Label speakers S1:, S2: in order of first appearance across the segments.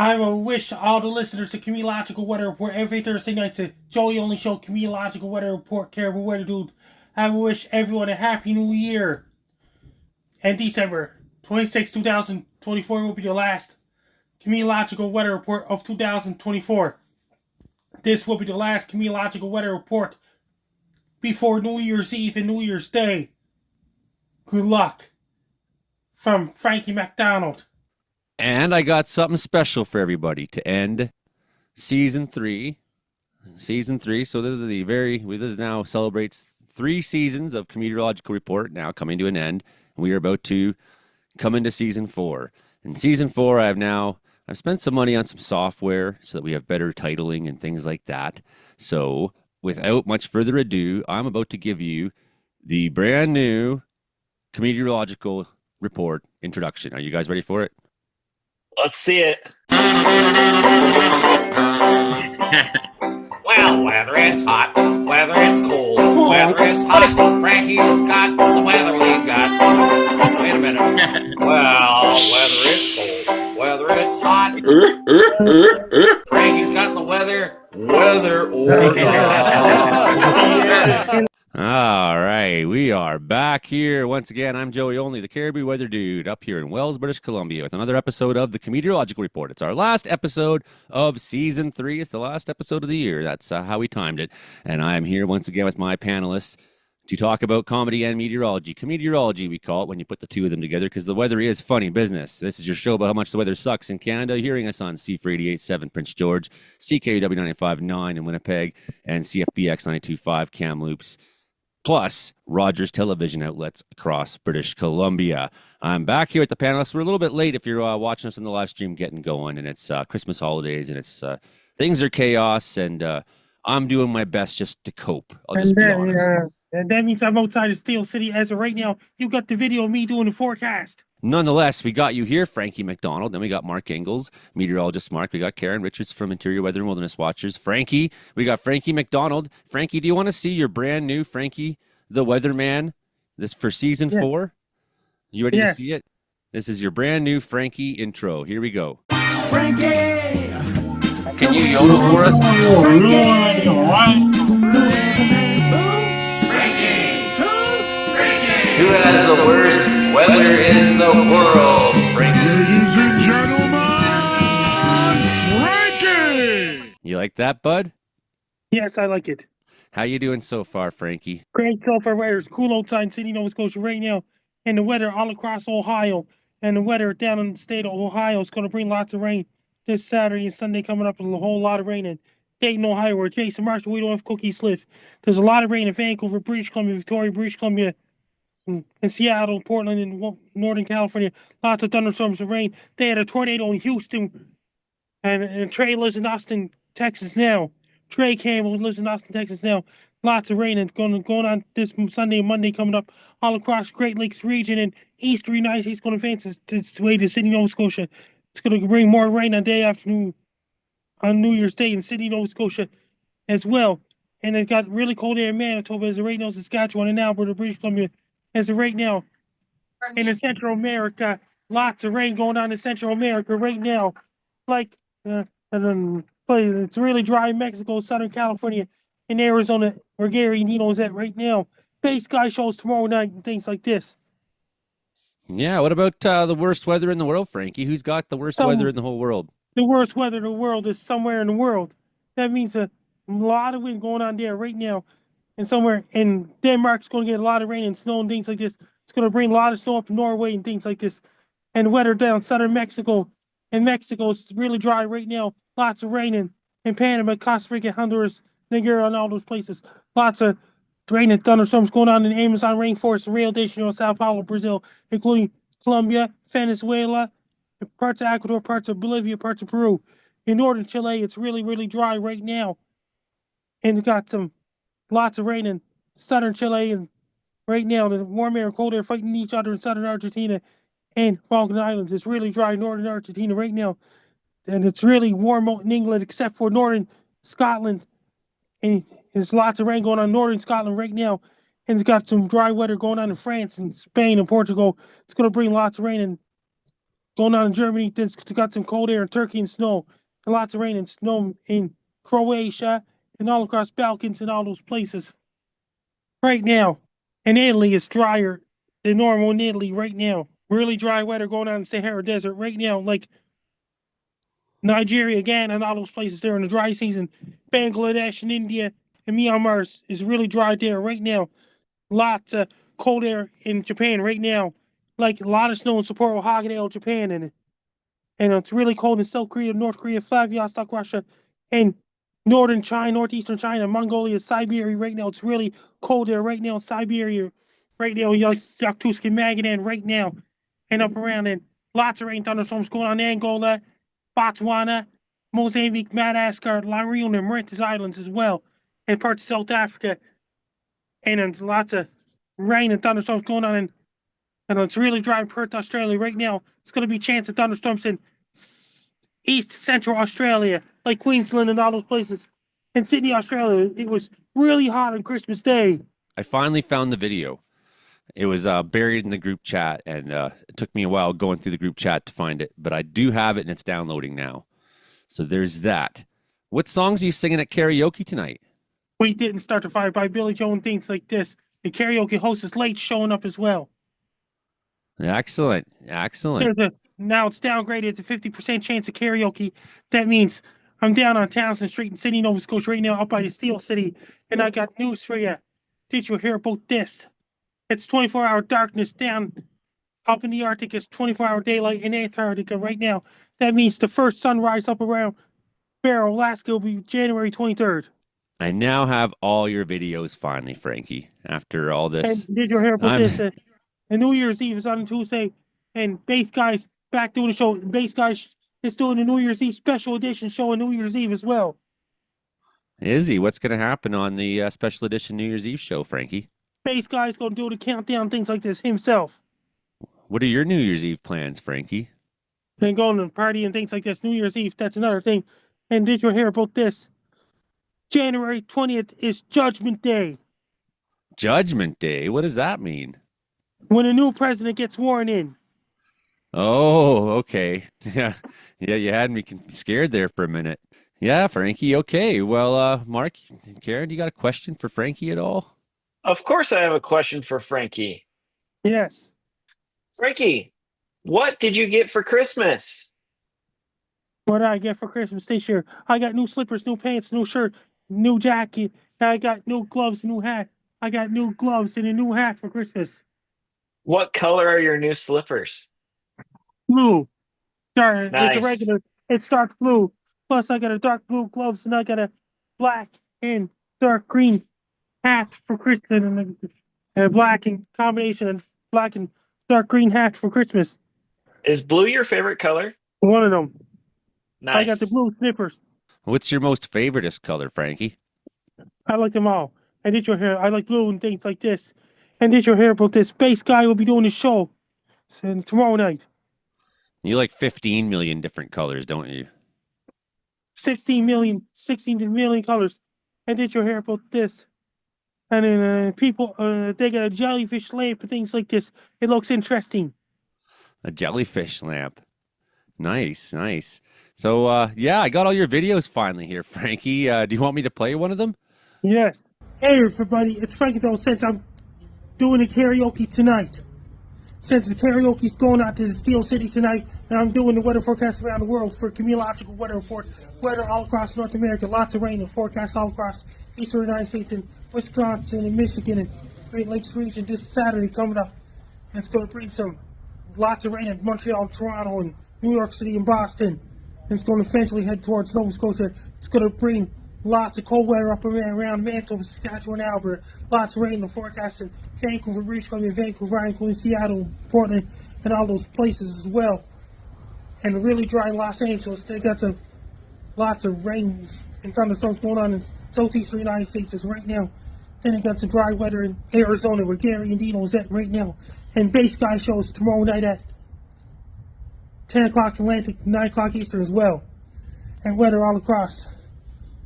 S1: I will wish all the listeners the Comedeological Weather Report every Thursday night. The Joey Only Show Comedeological Weather Report. Caribou Weather Dude. I will wish everyone a happy new year. And December 26, 2024 will be the last Comedeological Weather Report of 2024. This will be the last Comedeological Weather Report before New Year's Eve and New Year's Day. Good luck. From Frankie McDonald.
S2: And I got something special for everybody to end season 3. Season 3. So this is now celebrates 3 seasons of Comedeorological Report now coming to an end. We are about to come into season 4. In season 4, I've spent some money on some software so that we have better titling and things like that. So without much further ado, I'm about to give you the brand new Comedeorological Report introduction. Are you guys ready for it?
S3: Let's see it.
S4: Well, whether it's hot, whether it's cold, whether it's hot, Frankie's got the weather we got. Wait a minute. Well, whether it's cold, whether it's hot, Frankie's got the weather or not.
S2: All right, we are back here once again. I'm Joey Only, the Caribou Weather Dude, up here in Wells, British Columbia, with another episode of the Comedeorological Report. It's our last episode of Season 3. It's the last episode of the year. That's how we timed it. And I'm here once again with my panelists to talk about comedy and meteorology. Comedeorology, we call it when you put the two of them together, because the weather is funny business. This is your show about how much the weather sucks in Canada. Hearing us on C4 88.7 Prince George, CKUW 95.9 in Winnipeg, and CFBX 92.5 Kamloops. Plus Rogers television outlets across British Columbia. I'm back here at the panelists. We're a little bit late if you're watching us in the live stream getting going, and it's Christmas holidays, and it's things are chaos, and I'm doing my best just to cope. I'll just be honest.
S1: And that means I'm outside of Steel City as of right now. You got the video of me doing the forecast.
S2: Nonetheless, we got you here, Frankie McDonald. Then we got Mark Engels, meteorologist Mark. We got Karen Richards from Interior Weather and Wilderness Watchers. Frankie, we got Frankie McDonald. Frankie, do you want to see your brand new Frankie the Weatherman this for season 4? You ready to see it? This is your brand new Frankie intro. Here we go.
S5: Frankie!
S2: Can you yodel for us?
S4: Who has the worst weather in the world, Frankie?
S5: Ladies and gentlemen, Frankie!
S2: You like that, bud?
S1: Yes, I like it.
S2: How you doing so far, Frankie?
S1: Great so far. It's cool outside in Sydney, Nova Scotia right now. And the weather all across Ohio. And the weather down in the state of Ohio is going to bring lots of rain this Saturday and Sunday coming up. A whole lot of rain in Dayton, Ohio, where Jason Marshall, we don't have Cookie Sliff. There's a lot of rain in Vancouver, British Columbia, Victoria, British Columbia, and Seattle, Portland, and Northern California. Lots of thunderstorms and rain. They had a tornado in Houston. And Trey lives in Austin, Texas now. Trey Campbell lives in Austin, Texas now. Lots of rain and going on this Sunday and Monday coming up all across Great Lakes region and eastern United States going to advance its way to Sydney, Nova Scotia. It's going to bring more rain on day afternoon on New Year's Day in Sydney, Nova Scotia as well. And it got really cold air in Manitoba as of right now, Saskatchewan and Alberta, British Columbia as of right now. And in Central America, lots of rain going on in Central America right now. But it's really dry in Mexico, Southern California, in Arizona, where Gary Nino is at right now. Bay sky shows tomorrow night and things like this.
S2: Yeah, what about the worst weather in the world, Frankie? Who's got the worst weather in the whole world?
S1: The worst weather in the world is somewhere in the world. That means a lot of wind going on there right now. And somewhere in Denmark's going to get a lot of rain and snow and things like this. It's going to bring a lot of snow up to Norway and things like this. And weather down southern Mexico. In Mexico, it's really dry right now. Lots of rain in Panama, Costa Rica, Honduras, Nigeria, and all those places. Lots of rain and thunderstorms going on in the Amazon rainforest, Rio de Janeiro, Sao Paulo, Brazil, including Colombia, Venezuela, parts of Ecuador, parts of Bolivia, parts of Peru. In northern Chile, it's really, really dry right now. And it got lots of rain in southern Chile. And right now, the warm air and cold air fighting each other in southern Argentina and Falkland Islands. It's really dry in northern Argentina right now. And it's really warm out in England, except for northern Scotland. And there's lots of rain going on in northern Scotland right now. And it's got some dry weather going on in France and Spain and Portugal. It's going to bring lots of rain in going on in Germany. There's got some cold air in Turkey and snow. And lots of rain and snow in Croatia and all across Balkans and all those places. Right now, in Italy, it's drier than normal in Italy right now. Really dry weather going on in the Sahara Desert right now, like Nigeria again and all those places there in the dry season. Bangladesh and India and Myanmar is really dry there right now. Lots of cold air in Japan right now. Like a lot of snow in Sapporo, Hokkaido, Japan, and it's really cold in South Korea, North Korea, Vladivostok, Russia, and northern China, northeastern China, Mongolia, Siberia right now. It's really cold there right now in Siberia. Right now, like Yakutsk and Magadan right now, and up around, and lots of rain thunderstorms going on in Angola, Botswana, Mozambique, Madagascar, La Reunion, and Mauritius Islands as well, and parts of South Africa. And there's lots of rain and thunderstorms going on and it's really dry in Perth, Australia right now. It's going to be a chance of thunderstorms in east central Australia, like Queensland and all those places. In Sydney, Australia, it was really hot on Christmas Day.
S2: I finally found the video. It was buried in the group chat, and it took me a while going through the group chat to find it, but I do have it, and it's downloading now. So there's that. What songs are you singing at karaoke tonight?
S1: We Didn't Start the Fire by Billy Joe and things like this. The karaoke host is late showing up as well.
S2: Excellent.
S1: Now it's downgraded to 50% chance of karaoke. That means I'm down on Townsend Street in Sydney, Nova Scotia right now, up by the Steel City, and I got news for you. Did you hear about this? It's 24-hour darkness down up in the Arctic. It's 24-hour daylight in Antarctica right now. That means the first sunrise up around Barrow, Alaska will be January 23rd.
S2: I now have all your videos finally, Frankie, after all this.
S1: And did you hear about this? And New Year's Eve is on Tuesday, and Bass Guy's back doing the show. Bass Guy is doing a New Year's Eve special edition show on New Year's Eve as well.
S2: Is he? What's going to happen on the special edition New Year's Eve show, Frankie?
S1: Bass Guy's going to do the countdown, things like this himself.
S2: What are your New Year's Eve plans, Frankie?
S1: And going to party and things like this. New Year's Eve, that's another thing. And did you hear about this? January 20th is Judgment Day.
S2: Judgment Day? What does that mean?
S1: When a new president gets sworn in.
S2: Oh, okay. Yeah, you had me scared there for a minute. Yeah, Frankie, okay. Well, Mark, Karen, you got a question for Frankie at all?
S3: Of course, I have a question for Frankie.
S1: Yes.
S3: Frankie, what did you get for Christmas?
S1: What did I get for Christmas this year? I got new slippers, new pants, new shirt, new jacket. I got new gloves, new hat. I got new gloves and a new hat for Christmas.
S3: What color are your new slippers?
S1: Blue. Dark.
S3: Nice.
S1: It's a regular. It's dark blue. Plus, I got a dark blue gloves and I got a black and dark green hat for Christmas and a black and combination of black and dark green hat for Christmas.
S3: Is blue your favorite color?
S1: One of them.
S3: Nice.
S1: I got the blue snippers.
S2: What's your most favoriteest color, Frankie?
S1: I like them all. And did your hair? I like blue and things like this. And did your hair about this? Bass Guy will be doing his show tomorrow night.
S2: You like 15 million different colors, don't you?
S1: 16 million colors. And did your hair about this? And then people, they got a jellyfish lamp and things like this. It looks interesting.
S2: A jellyfish lamp. Nice. So, yeah, I got all your videos finally here, Frankie. Do you want me to play one of them?
S1: Yes. Hey, everybody. It's Frankie, though, since I'm doing the karaoke tonight. Since the karaoke's going out to the Steel City tonight, and I'm doing the weather forecast around the world for Comedeorological Weather Report. Weather all across North America. Lots of rain and forecast all across eastern United States and Wisconsin and Michigan and Great Lakes region this Saturday coming up. And it's going to bring lots of rain in Montreal, Toronto, and New York City and Boston. And it's going to eventually head towards Nova Scotia. It's going to bring lots of cold weather up around Manitoba, Saskatchewan, Alberta. Lots of rain in the forecast in Vancouver, British Columbia, Vancouver, including Seattle, Portland, and all those places as well. And really dry in Los Angeles. They got lots of rain and thunderstorms going on in southeastern United States as right now. Then they got some dry weather in Arizona where Gary and Dino is at right now. And Bass Guy shows tomorrow night at 10 o'clock Atlantic, 9 o'clock Eastern as well. And weather all across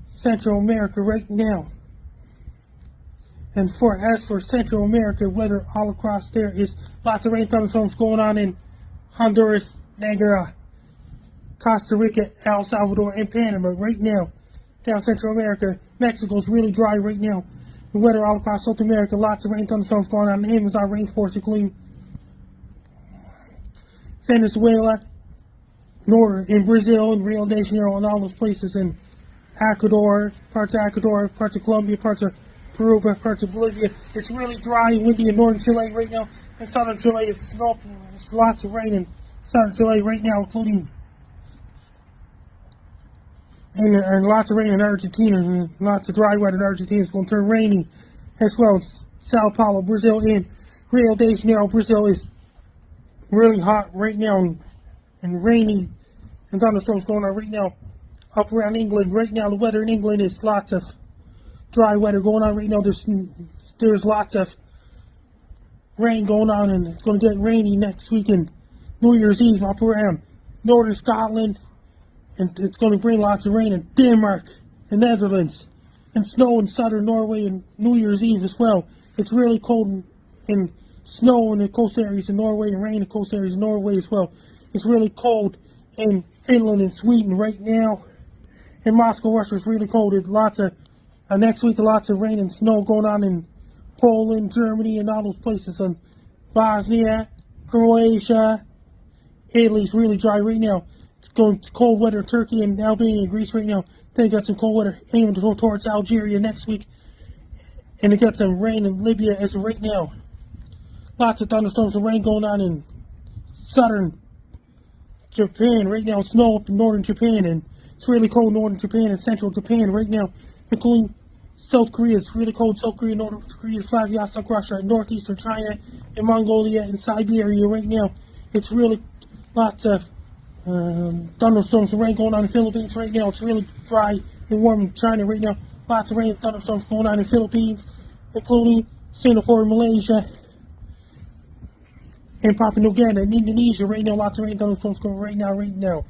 S1: Central America right now. And as for Central America, weather all across there is lots of rain thunderstorms going on in Honduras, Niagara, Costa Rica, El Salvador, and Panama right now. Down Central America, Mexico's really dry right now. The weather all across South America, lots of rain, thunderstorms going on in the Amazon rainforest, including Venezuela, northern in Brazil, and Rio de Janeiro, and all those places in Ecuador, parts of Colombia, parts of Peru, parts of Bolivia. It's really dry and windy in northern Chile right now. In southern Chile, it's lots of rain in southern Chile right now, including and lots of rain in Argentina, and lots of dry weather in Argentina. It's going to turn rainy as well. Sao Paulo, Brazil, and Rio de Janeiro, Brazil is really hot right now and rainy, and thunderstorms going on right now. Up around England right now, the weather in England is lots of dry weather going on right now. There's lots of rain going on, and it's going to get rainy next weekend, New Year's Eve, up around northern Scotland, and it's going to bring lots of rain in Denmark and Netherlands, and snow in southern Norway and New Year's Eve as well. It's really cold and snow in the coast areas in Norway and rain in the coast areas in Norway as well. It's really cold in Finland and Sweden right now. In Moscow, Russia, it's really cold. It's lots of next week, lots of rain and snow going on in Poland, Germany, and all those places. And Bosnia, Croatia, Italy's really dry right now. It's going to cold weather in Turkey and Albania and Greece right now. Then you got some cold weather aiming to go towards Algeria next week. And it got some rain in Libya as of right now. Lots of thunderstorms and rain going on in southern Japan right now. Snow up in northern Japan, and it's really cold in northern Japan and central Japan right now, including South Korea. It's really cold. South Korea, North Korea, Vladivostok, Russia, northeastern China, and Mongolia, and Siberia right now. It's really lots of thunderstorms and rain going on in the Philippines right now. It's really dry and warm in China right now. Lots of rain and thunderstorms going on in the Philippines, including Singapore, Malaysia, and Papua New Guinea and Indonesia right now. Lots of rain and thunderstorms going right now.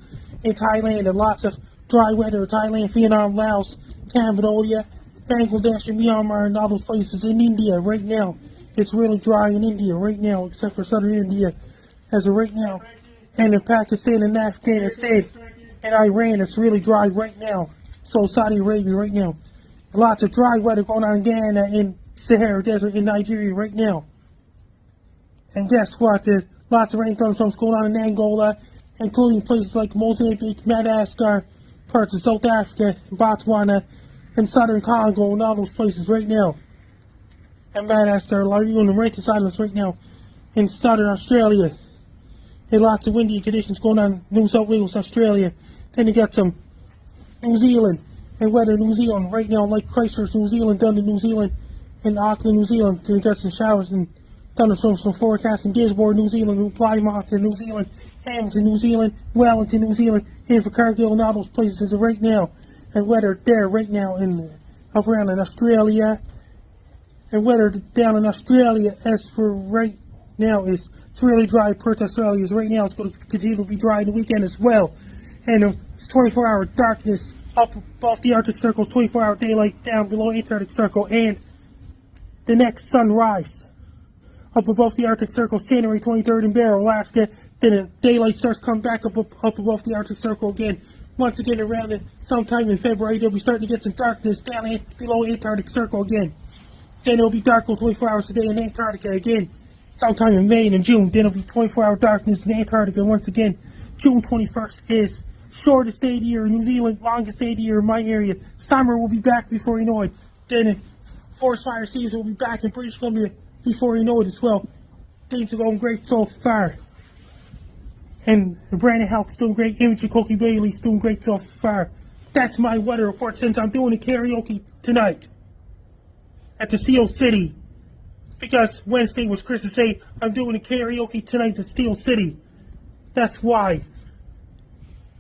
S1: In Thailand, and lots of dry weather in Thailand, Vietnam, Laos, Cambodia, Bangladesh, and Myanmar, and all those places in India right now. It's really dry in India right now, except for southern India as of right now. And in Pakistan and Afghanistan and Iran, it's really dry right now. So Saudi Arabia right now. Lots of dry weather going on in Ghana, in Sahara Desert, in Nigeria right now. And guess what? There's lots of rain thunderstorms going on in Angola, including places like Mozambique, Madagascar, parts of South Africa, Botswana, and southern Congo, and all those places right now. And Madagascar, Larue, and Mauritius Islands right now. In southern Australia. And lots of windy conditions going on in New South Wales, Australia. Then you got some New Zealand and weather in New Zealand right now, like Christchurch, New Zealand, Dunedin, New Zealand, and Auckland, New Zealand. Then you got some showers and thunderstorms from forecast in Gisborne, New Zealand, Plymouth, New Zealand, Hamilton, New Zealand, Wellington, New Zealand, Invercargill, and all those places right now. And weather there right now up around in Australia. And weather down in Australia as for right now is it's really dry. Perth, Australia is right now. It's going to continue to be dry in the weekend as well. And it's 24-hour darkness up above the Arctic Circle, 24-hour daylight down below Antarctic Circle, and the next sunrise up above the Arctic Circle is January 23rd in Barrow, Alaska. Then the daylight starts coming back up above the Arctic Circle again. Once again, around sometime in February, they'll be starting to get some darkness down below Antarctic Circle again. Then it'll be dark for 24 hours a day in Antarctica again. Sometime in May and in June, then it'll be 24-hour darkness in Antarctica once again. June 21st is shortest day of the year in New Zealand, longest day of the year in my area. Summer will be back before you know it. Then forest fire season will be back in British Columbia before you know it as well. Things are going great so far. And Brandon Halk's doing great. Imogen Cokie Bailey's doing great so far. That's my weather report since I'm doing a karaoke tonight at the Steel City. Because Wednesday was Christmas Day, I'm doing a karaoke tonight at Steel City. That's why.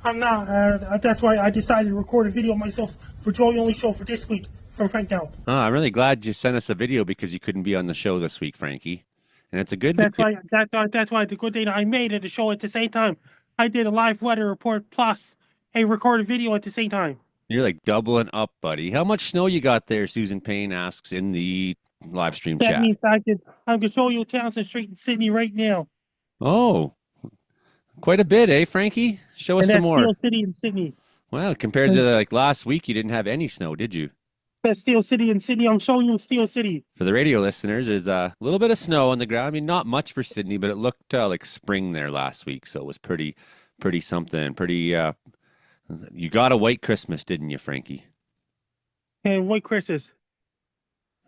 S1: That's why I decided to record a video myself for Joey Only Show for this week from Frank Down.
S2: Oh, I'm really glad you sent us a video because you couldn't be on the show this week, Frankie. And it's a good
S1: That's why the good thing I made it the show at the same time. I did a live weather report plus a recorded video at the same time.
S2: You're like doubling up, buddy. How much snow you got there? Susan Payne asks in the live stream
S1: That
S2: chat.
S1: means I can show you Townsend Street in Sydney right now.
S2: Oh, Quite a bit, eh, Frankie? Show us
S1: And
S2: some
S1: that's
S2: more.
S1: Steel City in Sydney.
S2: Well, compared to like last week, you didn't have any snow, did you?
S1: That's Steel City in Sydney. I'm showing you Steel City.
S2: For the radio listeners, there's a little bit of snow on the ground. I mean, not much for Sydney, but it looked like spring there last week, so it was pretty something. Pretty. You got a white Christmas, didn't you, Frankie?
S1: And White Christmas.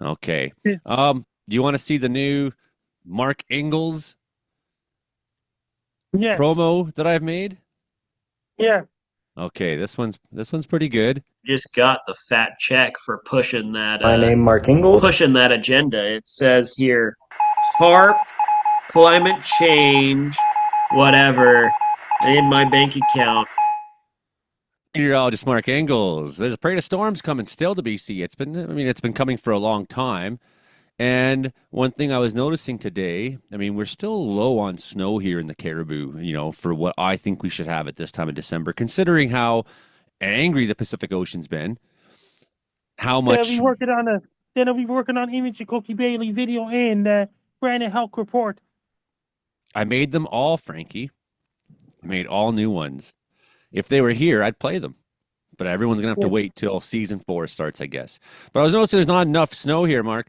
S2: Okay.
S1: Yeah.
S2: Do you want to see the new Mark Ingalls
S1: Yes.
S2: promo that I've made?
S1: Yeah.
S2: Okay, this one's pretty good.
S6: Just got the fat check for pushing that.
S7: My name Mark Ingalls.
S6: Pushing that agenda. It says here, HARP, climate change, whatever, in my bank account.
S2: Meteorologist Mark Ingalls. There's a parade of storms coming still to BC. It's been coming for a long time. And one thing I was noticing today, I mean, we're still low on snow here in the Cariboo, for what I think we should have at this time of December, considering how angry the Pacific Ocean's been. How much
S1: Then I'll be working on image of Cookie Bailey video and Brandon Health report.
S2: I made them all, Frankie. I made all new ones. If they were here, I'd play them. But everyone's going to have to wait till season 4 starts, I guess. But I was noticing there's not enough snow here, Mark.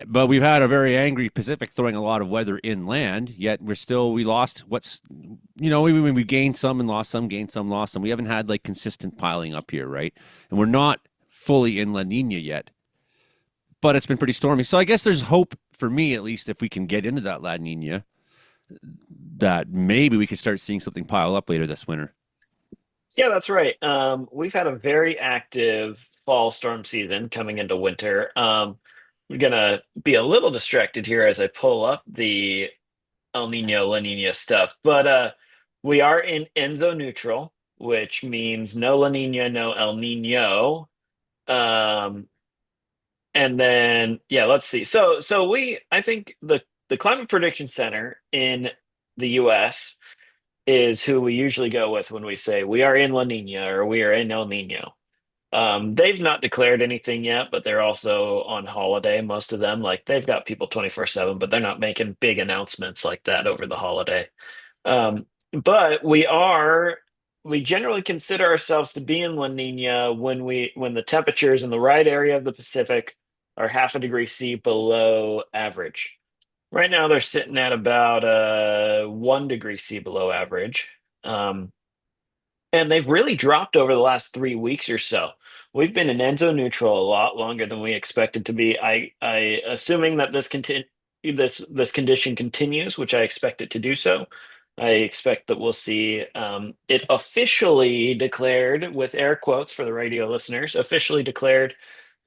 S2: But we've had a very angry Pacific throwing a lot of weather inland, yet we lost we gained some and lost some, gained some, lost some. We haven't had like consistent piling up here, right? And we're not fully in La Nina yet, but it's been pretty stormy. So I guess there's hope for me, at least, if we can get into that La Nina, that maybe we could start seeing something pile up later this winter.
S3: Yeah, that's right. We've had a very active fall storm season coming into winter. We're gonna be a little distracted here as I pull up the El Nino, La Nina stuff, but we are in Enzo neutral, which means no La Nina, no El Nino. And then let's see. So I think the Climate Prediction Center in the US is who we usually go with when we say we are in La Nina or we are in El Nino. They've not declared anything yet, but they're also on holiday, most of them. Like they've got people 24/7, but they're not making big announcements like that over the holiday. But we generally consider ourselves to be in La Nina when the temperatures in the right area of the Pacific are 0.5 degree C below average. Right now they're sitting at about 1 degree C below average. And they've really dropped over the last 3 weeks or so. We've been in Enzo neutral a lot longer than we expected to be. I assuming that this condition continues, which I expect it to do so. I expect that we'll see it officially declared, with air quotes for the radio listeners, officially declared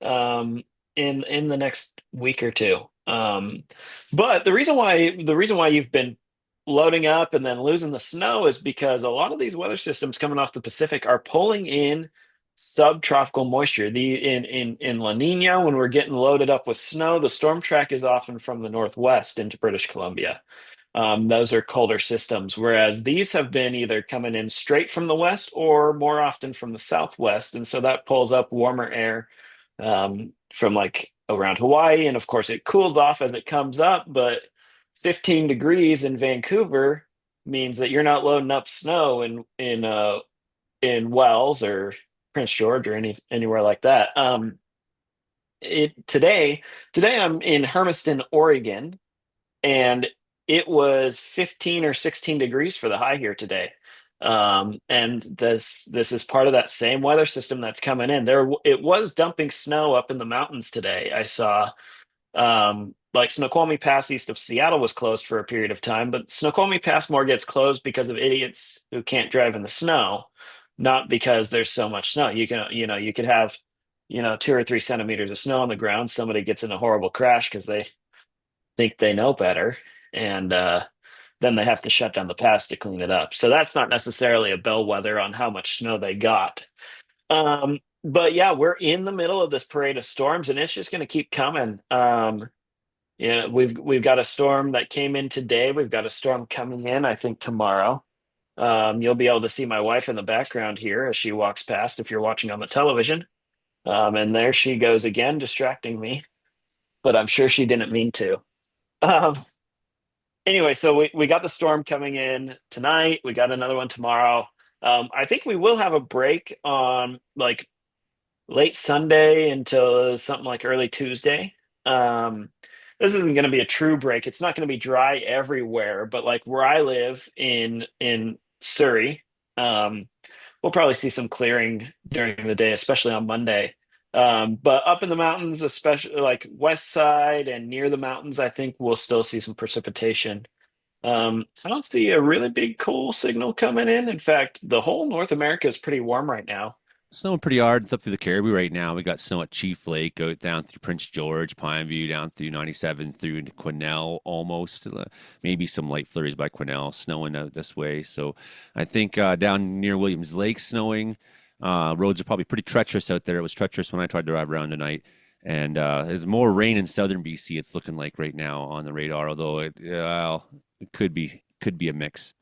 S3: in the next week or two. But the reason why you've been loading up and then losing the snow is because a lot of these weather systems coming off the Pacific are pulling in subtropical moisture. In La Nina, when we're getting loaded up with snow, the storm track is often from the northwest into British Columbia. Those are colder systems, whereas these have been either coming in straight from the west or more often from the southwest, and so that pulls up warmer air from like around Hawaii, and of course it cools off as it comes up, but 15 degrees in Vancouver means that you're not loading up snow in Wells or Prince George or anywhere like that. Today I'm in Hermiston, Oregon, and it was 15 or 16 degrees for the high here today. And this is part of that same weather system that's coming in. It was dumping snow up in the mountains today. I saw like Snoqualmie Pass east of Seattle was closed for a period of time, but Snoqualmie Pass more gets closed because of idiots who can't drive in the snow, not because there's so much snow. You could have 2 or 3 centimeters of snow on the ground. Somebody gets in a horrible crash because they think they know better, and then they have to shut down the pass to clean it up. So that's not necessarily a bellwether on how much snow they got. But yeah, we're in the middle of this parade of storms, and it's just going to keep coming. We've got a storm that came in today. We've got a storm coming in, I think, tomorrow. You'll be able to see my wife in the background here as she walks past if you're watching on the television. And there she goes again, distracting me, but I'm sure she didn't mean to. anyway, so we got the storm coming in tonight. We got another one tomorrow. I think we will have a break on like late Sunday until something like early Tuesday. Um, this isn't going to be a true break. It's not going to be dry everywhere, but like where I live in Surrey, um, we'll probably see some clearing during the day, especially on Monday. But up in the mountains, especially like west side and near the mountains, I think we'll still see some precipitation. I don't see a really big cold signal coming in. In fact, the whole North America is pretty warm right now.
S2: Snowing pretty hard. It's up through the Caribou right now. We got snow at Chief Lake, out down through Prince George, Pineview, down through 97 through into Quesnel almost. Maybe some light flurries by Quesnel, snowing out this way. So I think down near Williams Lake, snowing. Roads are probably pretty treacherous out there. It was treacherous when I tried to drive around tonight. And there's more rain in southern BC, it's looking like right now on the radar, although it could be a mix.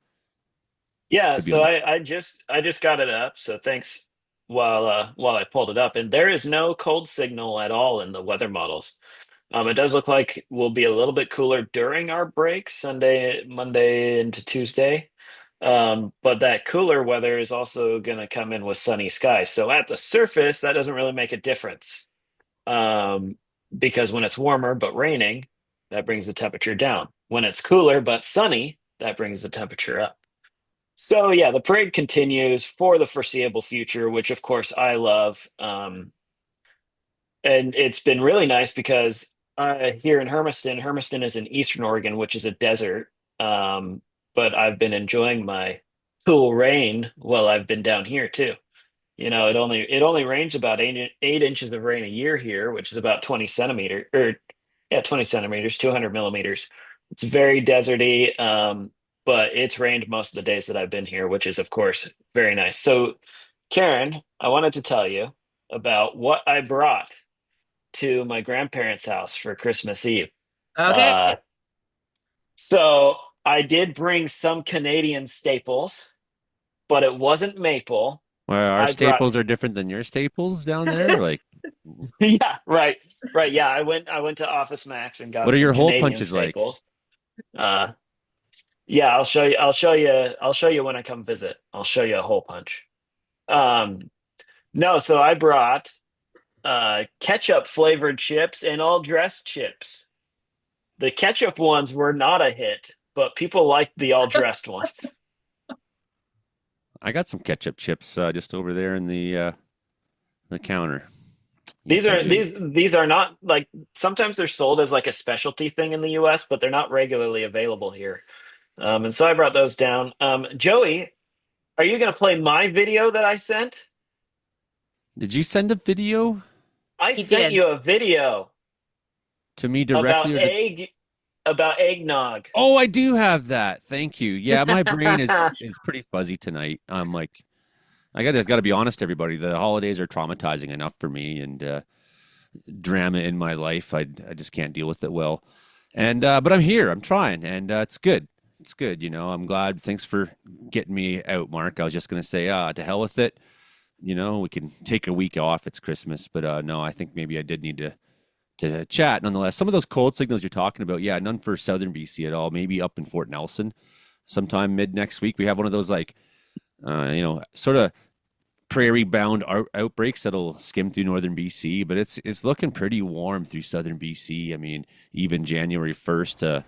S3: Yeah,
S2: Could be
S3: so I just got it up. So thanks while I pulled it up, and there is no cold signal at all in the weather models. It does look like we'll be a little bit cooler during our break, Sunday, Monday into Tuesday. But that cooler weather is also going to come in with sunny skies. So at the surface, that doesn't really make a difference. Um, because when it's warmer but raining, that brings the temperature down. When it's cooler but sunny, that brings the temperature up. So yeah, the parade continues for the foreseeable future, which of course I love. And it's been really nice because here in Hermiston is in Eastern Oregon, which is a desert. But I've been enjoying my cool rain while I've been down here too. It only rains about 8 inches of rain a year here, which is about 20 centimeters, or yeah, 20 centimeters, 200 millimeters. It's very deserty, but it's rained most of the days that I've been here, which is of course very nice. So, Karen, I wanted to tell you about what I brought to my grandparents' house for Christmas Eve.
S7: Okay.
S3: Uh, so I did bring some Canadian staples, but it wasn't maple.
S2: Well, our
S3: I brought
S2: staples are different than your staples down there. Like,
S3: Yeah, right. Right. Yeah, I went to Office Max and got
S2: what are
S3: some
S2: your hole
S3: Canadian
S2: punches like?
S3: staples. Uh yeah, I'll show you when I come visit. I'll show you a hole punch. Um no, so I brought ketchup flavored chips and all dressed chips. The ketchup ones were not a hit, but people liked the all dressed ones.
S2: I got some ketchup chips just over there in the counter.
S3: These
S2: Yes, I
S3: are
S2: do.
S3: these are not like sometimes they're sold as like a specialty thing in the US, but they're not regularly available here. And so I brought those down. Joey, are you going to play my video that I sent?
S2: Did you send a video
S3: I
S7: He
S3: sent
S7: did.
S3: you a video
S2: to me
S3: about
S2: directly, or did...
S3: eggnog.
S2: Oh, I do have that. Thank you. Yeah, my brain is pretty fuzzy tonight. I'm like, got to be honest, everybody. The holidays are traumatizing enough for me, and drama in my life. I just can't deal with it well. And but I'm here. I'm trying, and it's good. It's good. I'm glad. Thanks for getting me out, Mark. I was just gonna say, to hell with it. We can take a week off. It's Christmas, but no, I think maybe I did need to chat nonetheless. Some of those cold signals you're talking about, yeah, none for southern BC at all. Maybe up in Fort Nelson, sometime mid next week. We have one of those like, sort of prairie bound outbreaks that'll skim through northern BC, but it's looking pretty warm through southern BC. I mean, even January 1st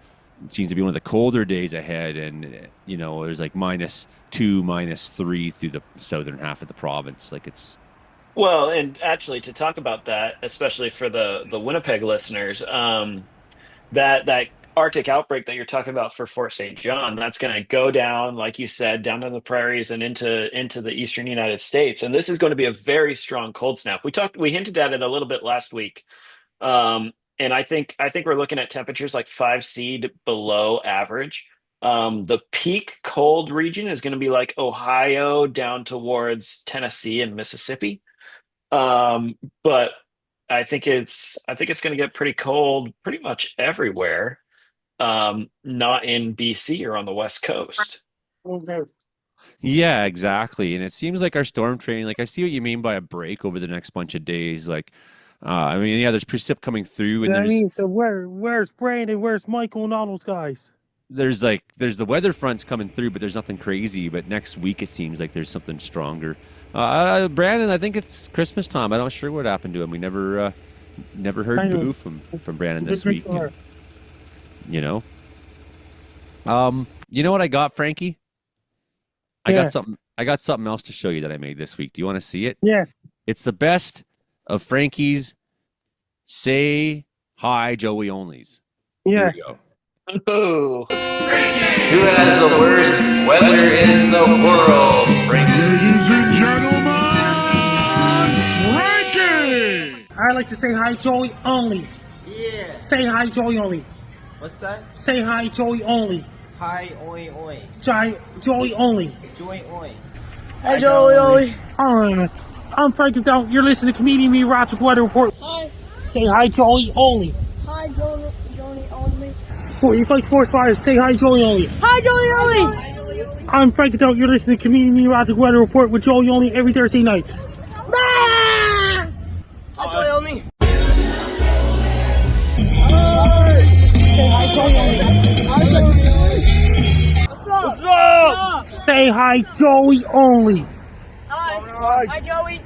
S2: seems to be one of the colder days ahead, and there's like -2, -3 through the southern half of the province. Like it's
S3: Well, and actually, to talk about that, especially for the Winnipeg listeners, that Arctic outbreak that you're talking about for Fort St. John, that's going to go down, like you said, down to the prairies and into the eastern United States, and this is going to be a very strong cold snap. We hinted at it a little bit last week, and I think we're looking at temperatures like 5 C below average. The peak cold region is going to be like Ohio down towards Tennessee and Mississippi. But I think it's going to get pretty cold pretty much everywhere. Not in BC or on the West Coast.
S1: Okay.
S2: Yeah, exactly. And it seems like our storm training, like I see what you mean by a break over the next bunch of days. Like, I mean, yeah, there's precip coming through, and
S1: I
S2: there's
S1: mean, so where's Brandon? Where's Michael and all those guys?
S2: there's the weather fronts coming through, but there's nothing crazy. But next week it seems like there's something stronger. Brandon, I think it's Christmas time. I'm not sure what happened to him. We never heard
S1: Kind of.
S2: boo from Brandon this
S1: Good
S2: week.
S1: drink to her.
S2: You know, you know what I got, Frankie? I
S1: Yeah.
S2: got something else to show you that I made this week. Do you want to see it?
S1: Yes.
S2: It's the best of Frankie's Say Hi Joey Onlys. Here
S1: Yes.
S2: we go.
S3: Ooh.
S4: Who has the worst weather in the world, Frankie?
S5: Ladies and gentlemen, Frankie!
S1: I like to say hi, Joey only.
S7: Yeah.
S1: Say hi, Joey only.
S7: What's that?
S1: Say hi, Joey only.
S7: Hi, oi, oi.
S1: Joey only.
S7: Joy, oi.
S8: Hi, Joey.
S1: I'm Frank Down. You're listening to Comedian Meteorological Weather Report.
S8: Hi.
S1: Say hi, Joey only.
S8: Hi, Joey only.
S1: For you fight sports fires, say hi, Joey only.
S8: Hi, Joey only.
S1: I'm Frank Down. You're listening to Comedian Meteorological Weather Report with Joey only every Thursday nights.
S8: Ah! Hi, Joey only.
S1: Say hi, Joey only.
S8: Hi, Joey only. What's up?
S1: Say hi, Joey only.
S8: Hi. Hi, Joey.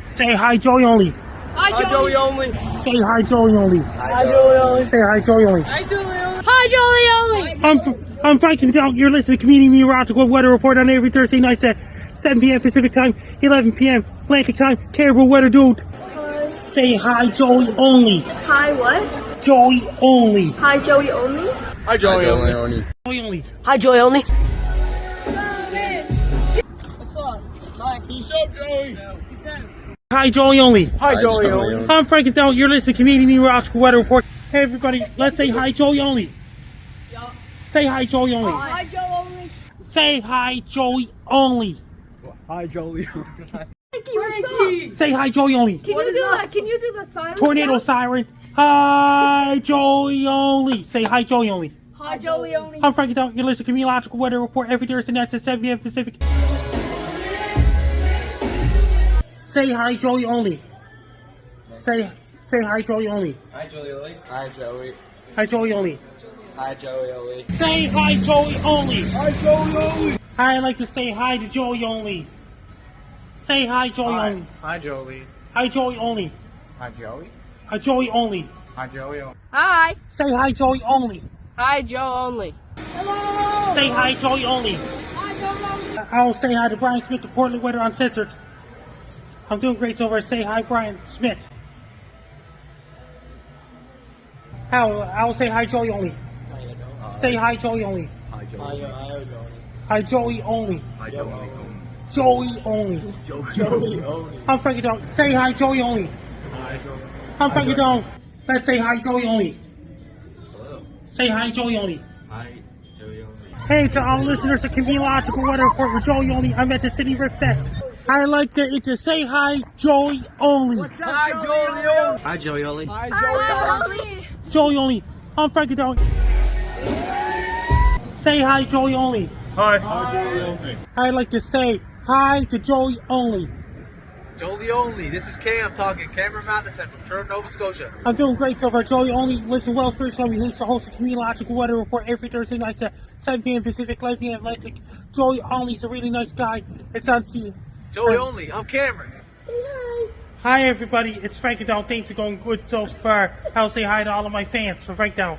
S1: Say hi, Joey only.
S8: Hi, Joey only.
S1: Say hi, Joey only.
S8: Hi, Joey only.
S1: Say hi, Joey only.
S8: Hi, Joey only. Hi, Joey only.
S1: I'm Frank Down. You're listening to Comedian Meteorological Weather Report on every Thursday nights at 7 p.m. Pacific Time, 11 p.m. Atlantic Time. Caribou Weather Dude.
S8: Hi.
S1: Say hi, Joey only.
S8: Hi, what?
S1: Joey only.
S8: Hi, Joey only.
S4: Hi, Joey only.
S1: Joey only.
S8: Hi, Joey only. What's up? Hi.
S4: What's up, Joey?
S1: Hi, Joey only.
S4: Hi, Joey only.
S1: I'm Frank Down. You're listening to Comedian Meteorological Weather Report. Hey, everybody, let's say hi, Joey only. Say hi, Joey only.
S8: Hi, Joey only.
S1: Say hi, Joey only.
S8: Frankie, what's up?
S1: Say hi, Joey only.
S8: Can you do that? Can you do the siren?
S1: Tornado siren. Hi, Joey only. Say hi, Joey only.
S8: Hi, Joey only.
S1: I'm Frankie Down. You're listening to Meteorological Weather Report every Thursday night at 7 p.m. Pacific. Say hi, Joey only. Say hi, Joey only.
S7: Hi, Joey, oi. Hi, Joey.
S1: Hi, Joey only.
S7: Hi, Joey, oi.
S1: Say hi, Joey only.
S7: Hi, Joey, oi.
S1: I like to say hi to Joey only. Say hi, Joey only.
S7: Hi, Joey.
S1: Hi, Joey only.
S7: Hi, Joey.
S1: Hi, Joey only.
S7: Hi, Joey.
S8: Hi.
S1: Say hi, Joey only.
S8: Hi, Joe only. Hello.
S1: Say hi, Joey only.
S8: Hi, Joe only.
S1: I'll say hi to Brian Smith, the Portland Weather Uncensored. I'm doing great so far. Say hi, Brian Smith. I'll say hi, Joey only. Say hi, Joey only.
S7: Hi, Joey.
S1: Hi, Joey only.
S7: Hi, Joey.
S1: Joey only.
S7: Joey, only.
S1: I'm Frankie Down. Say hi, Joey only.
S7: Hi, Joey.
S1: I'm Frankie Down. Let's say hi, Joey only. Say hi, Joey only.
S7: Hi, Joey, only.
S1: Hey to all listeners of Comedeorological Weather Report with Joey only. I'm at the City Rip Fest. I like to say hi, Joey only.
S7: Hi, Joey, only. Hi, Joey, only.
S8: Hi, Joey.
S1: Joey only. I'm Frankie Down. Say hi, Joey only.
S7: Hi, Joey, only.
S1: I like to say hi to Joey only.
S9: Jolie only. This is Cam talking. Cameron Madison from Toronto, Nova Scotia.
S1: I'm doing great so far. Joey only lives in Wells, British Columbia. He used to host the Comedeorological Weather Report every Thursday night at 7 p.m. Pacific, 11 p.m. Atlantic. Joey only's a really nice guy. It's on scene.
S9: Jolie only. I'm Cameron.
S1: Hi everybody, it's Frankie Down. Things are going good so far. I'll say hi to all of my fans for Frank Down.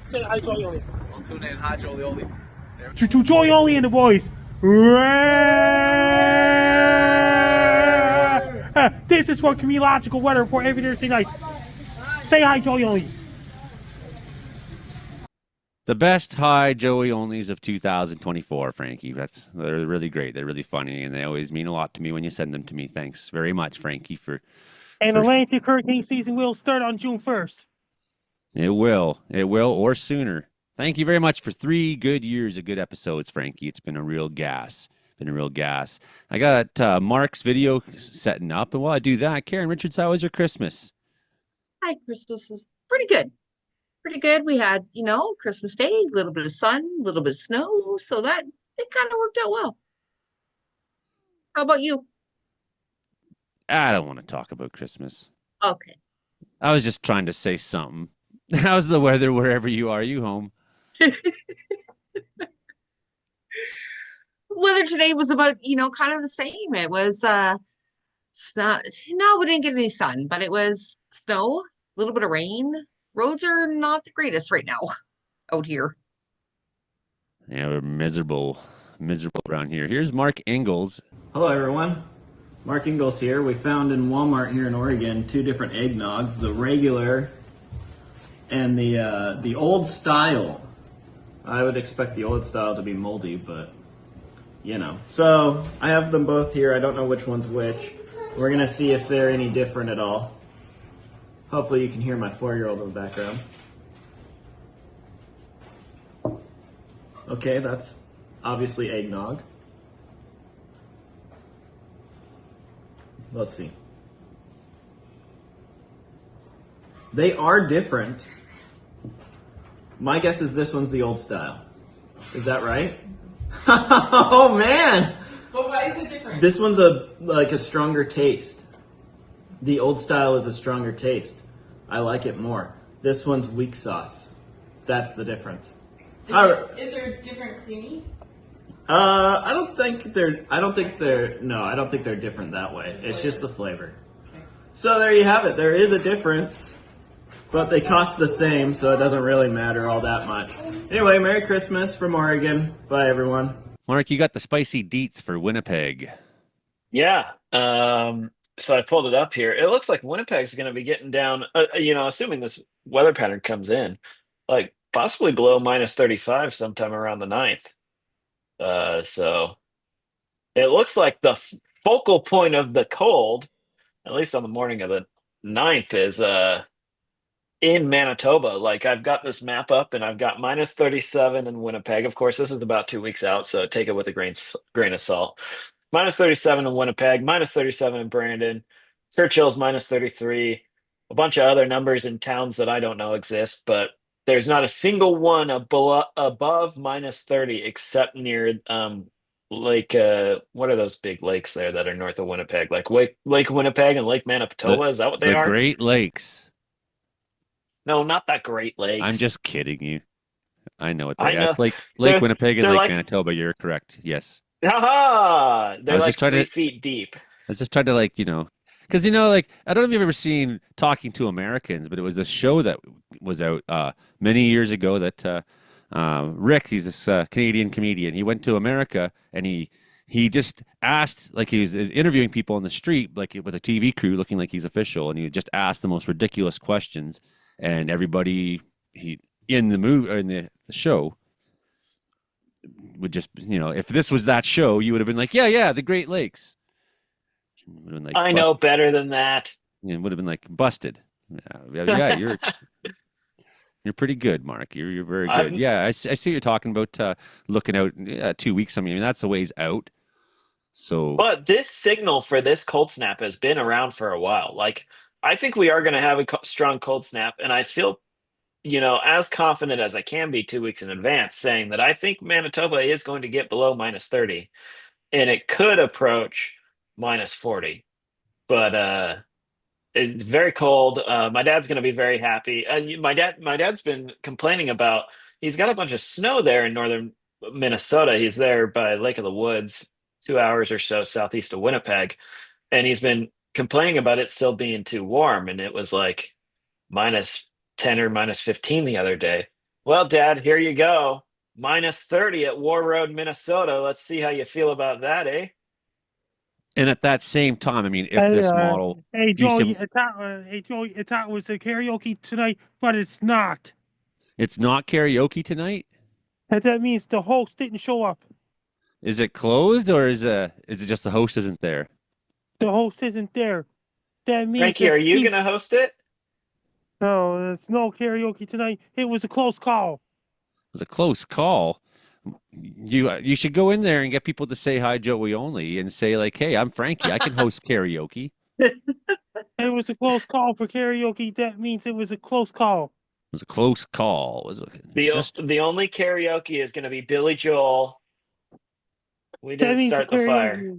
S1: Say hi, Joey only.
S9: I'll tune in. Hi, Jolie only.
S1: To Joey only and the boys. This is for Comedeorological Weather Report every Thursday night. Say hi, Joey only.
S2: The best hi Joey onlys of 2024, Frankie. They're really great. They're really funny, and they always mean a lot to me when you send them to me. Thanks very much, Frankie, for.
S1: And
S2: for-
S1: Atlantic hurricane season will start on June 1st.
S2: It will, or sooner. Thank you very much for 3 good years of good episodes, Frankie. It's been a real gas. I got Mark's video setting up, and while I do that, Karen Richards, how was your Christmas?
S10: Hi, Christmas is pretty good. Pretty good. We had, Christmas Day, a little bit of sun, a little bit of snow, so that it kind of worked out well. How about you?
S2: I don't want to talk about Christmas.
S10: Okay.
S2: I was just trying to say something. How's the weather wherever you are? You home?
S10: Weather today was about, kind of the same. It was snow. No, we didn't get any sun, but it was snow, a little bit of rain. Roads are not the greatest right now out here.
S2: Yeah, we're miserable around here. Here's Mark Ingalls.
S11: Hello, everyone. Mark Ingalls here. We found in Walmart here in Oregon 2 different eggnogs: the regular and the old style. I would expect the old style to be moldy, but So I have them both here. I don't know which one's which. We're gonna see if they're any different at all. Hopefully, you can hear my 4-year-old in the background. Okay, that's obviously eggnog. Let's see. They are different. My guess is this one's the old style. Is that right? Oh man!
S8: But why is it different?
S11: This one's a stronger taste. The old style is a stronger taste. I like it more. This one's weak sauce. That's the difference.
S8: Is there different creamy?
S11: I don't think they're different that way. It's just the flavor.
S8: Okay.
S11: So there you have it. There is a difference, but they cost the same, so it doesn't really matter all that much. Anyway, Merry Christmas from Oregon. Bye, everyone.
S2: Mark, you got the spicy deets for Winnipeg.
S3: Yeah. So I pulled it up here. It looks like Winnipeg's going to be getting down, assuming this weather pattern comes in, like possibly below -35 sometime around the 9th. So it looks like the focal point of the cold, at least on the morning of the 9th, is in Manitoba. Like I've got this map up and I've got -37 in Winnipeg. Of course, this is about 2 weeks out, so take it with a grain of salt. -37 in Winnipeg, -37 in Brandon, Churchill's -33, a bunch of other numbers in towns that I don't know exist, but there's not a single one above -30 except near Lake. What are those big lakes there that are north of Winnipeg? Like Lake Winnipeg and Lake Manitoba. Is that what they
S2: the
S3: are?
S2: Great Lakes.
S3: No, not that Great Lakes.
S2: I'm just kidding you. I know what
S3: I
S2: they are.
S3: know.
S2: It's Lake
S3: They're-
S2: Winnipeg and
S3: they're
S2: Lake
S3: like-
S2: Manitoba. You're correct. Yes.
S3: Haha! They're
S2: was
S3: like
S2: just trying
S3: 3
S2: to-
S3: feet deep.
S2: I was just trying to because I don't know if you've ever seen Talking to Americans, but it was a show that was out many years ago that Rick, he's this Canadian comedian. He went to America and he just asked, like he was interviewing people on the street, like with a TV crew, looking like he's official, and he just asked the most ridiculous questions, and everybody in the movie or in the show would just if this was that show, you would have been like, yeah, the Great Lakes. Would have been like,
S3: I know better than that.
S2: It would have been like busted. Yeah, you're pretty good, Mark. You're very good. Yeah, I see what you're talking about. Looking out 2 weeks. I mean, that's a ways out. So,
S3: But this signal for this cold snap has been around for a while. Like, I think we are going to have a strong cold snap, and I feel, as confident as I can be 2 weeks in advance, saying that I think Manitoba is going to get below -30, and it could approach -40. But it's very cold. My dad's going to be very happy. My dad's been complaining about. He's got a bunch of snow there in northern Minnesota. He's there by Lake of the Woods, 2 hours or so southeast of Winnipeg, and he's been complaining about it still being too warm. And it was like -10 or -15 the other day. Well, Dad, here you go. -30 at War Road, Minnesota. Let's see how you feel about that, eh?
S2: and at that same time, I mean, if this model,
S1: Hey Joey, I thought it was a karaoke tonight, but it's not.
S2: it's not karaoke tonight.
S1: And that means the host didn't show up.
S2: Is it closed or is it just the host isn't there?
S1: The host isn't there. That means
S3: Frankie, are you going to host it?
S1: No, there's no karaoke tonight. It was a close call.
S2: It was a close call. You should go in there and get people to say hi, Joey only, and say like, "Hey, I'm Frankie. I can host karaoke."
S1: It was a close call for karaoke. That means it was a close call.
S2: It was a close call.
S3: The only karaoke is going to be Billy Joel. We didn't start the fire.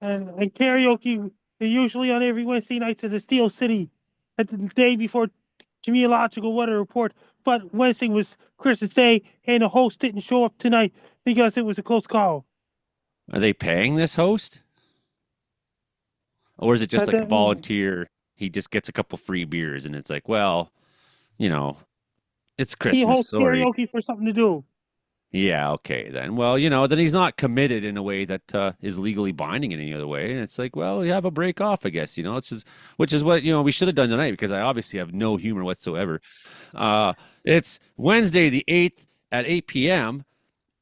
S1: And karaoke, they're usually on every Wednesday nights at the Steel City at the day before meteorological weather report. But Wednesday was Christmas Day, and the host didn't show up tonight because it was a close call.
S2: Are they paying this host? Or is it just like a
S1: That-
S2: volunteer? He just gets a couple free beers and it's like, well, you know, it's
S1: He
S2: Christmas.
S1: hosts
S2: Sorry.
S1: karaoke for something to do.
S2: Yeah, okay then. Well, then he's not committed in a way that is legally binding in any other way. And it's like, well, you have a break off, I guess. It's just, which is what we should have done tonight because I obviously have no humor whatsoever. It's Wednesday the 8th at 8 p.m.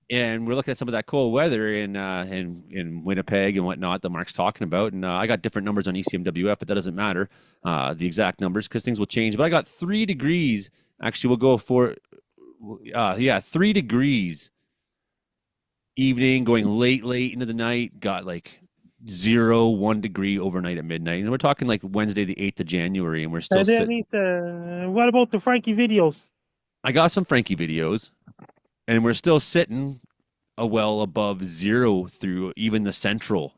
S2: and we're looking at some of that cold weather in Winnipeg and whatnot that Mark's talking about. And I got different numbers on ECMWF, but that doesn't matter, the exact numbers, because things will change. But I got 3 degrees. Actually, we'll go for 3 degrees evening, going late into the night. Got like 1 degree overnight at midnight. And we're talking like Wednesday, the 8th of January, and we're still sitting.
S1: What about the Frankie videos?
S2: I got some Frankie videos, and we're still sitting well above 0 through even the central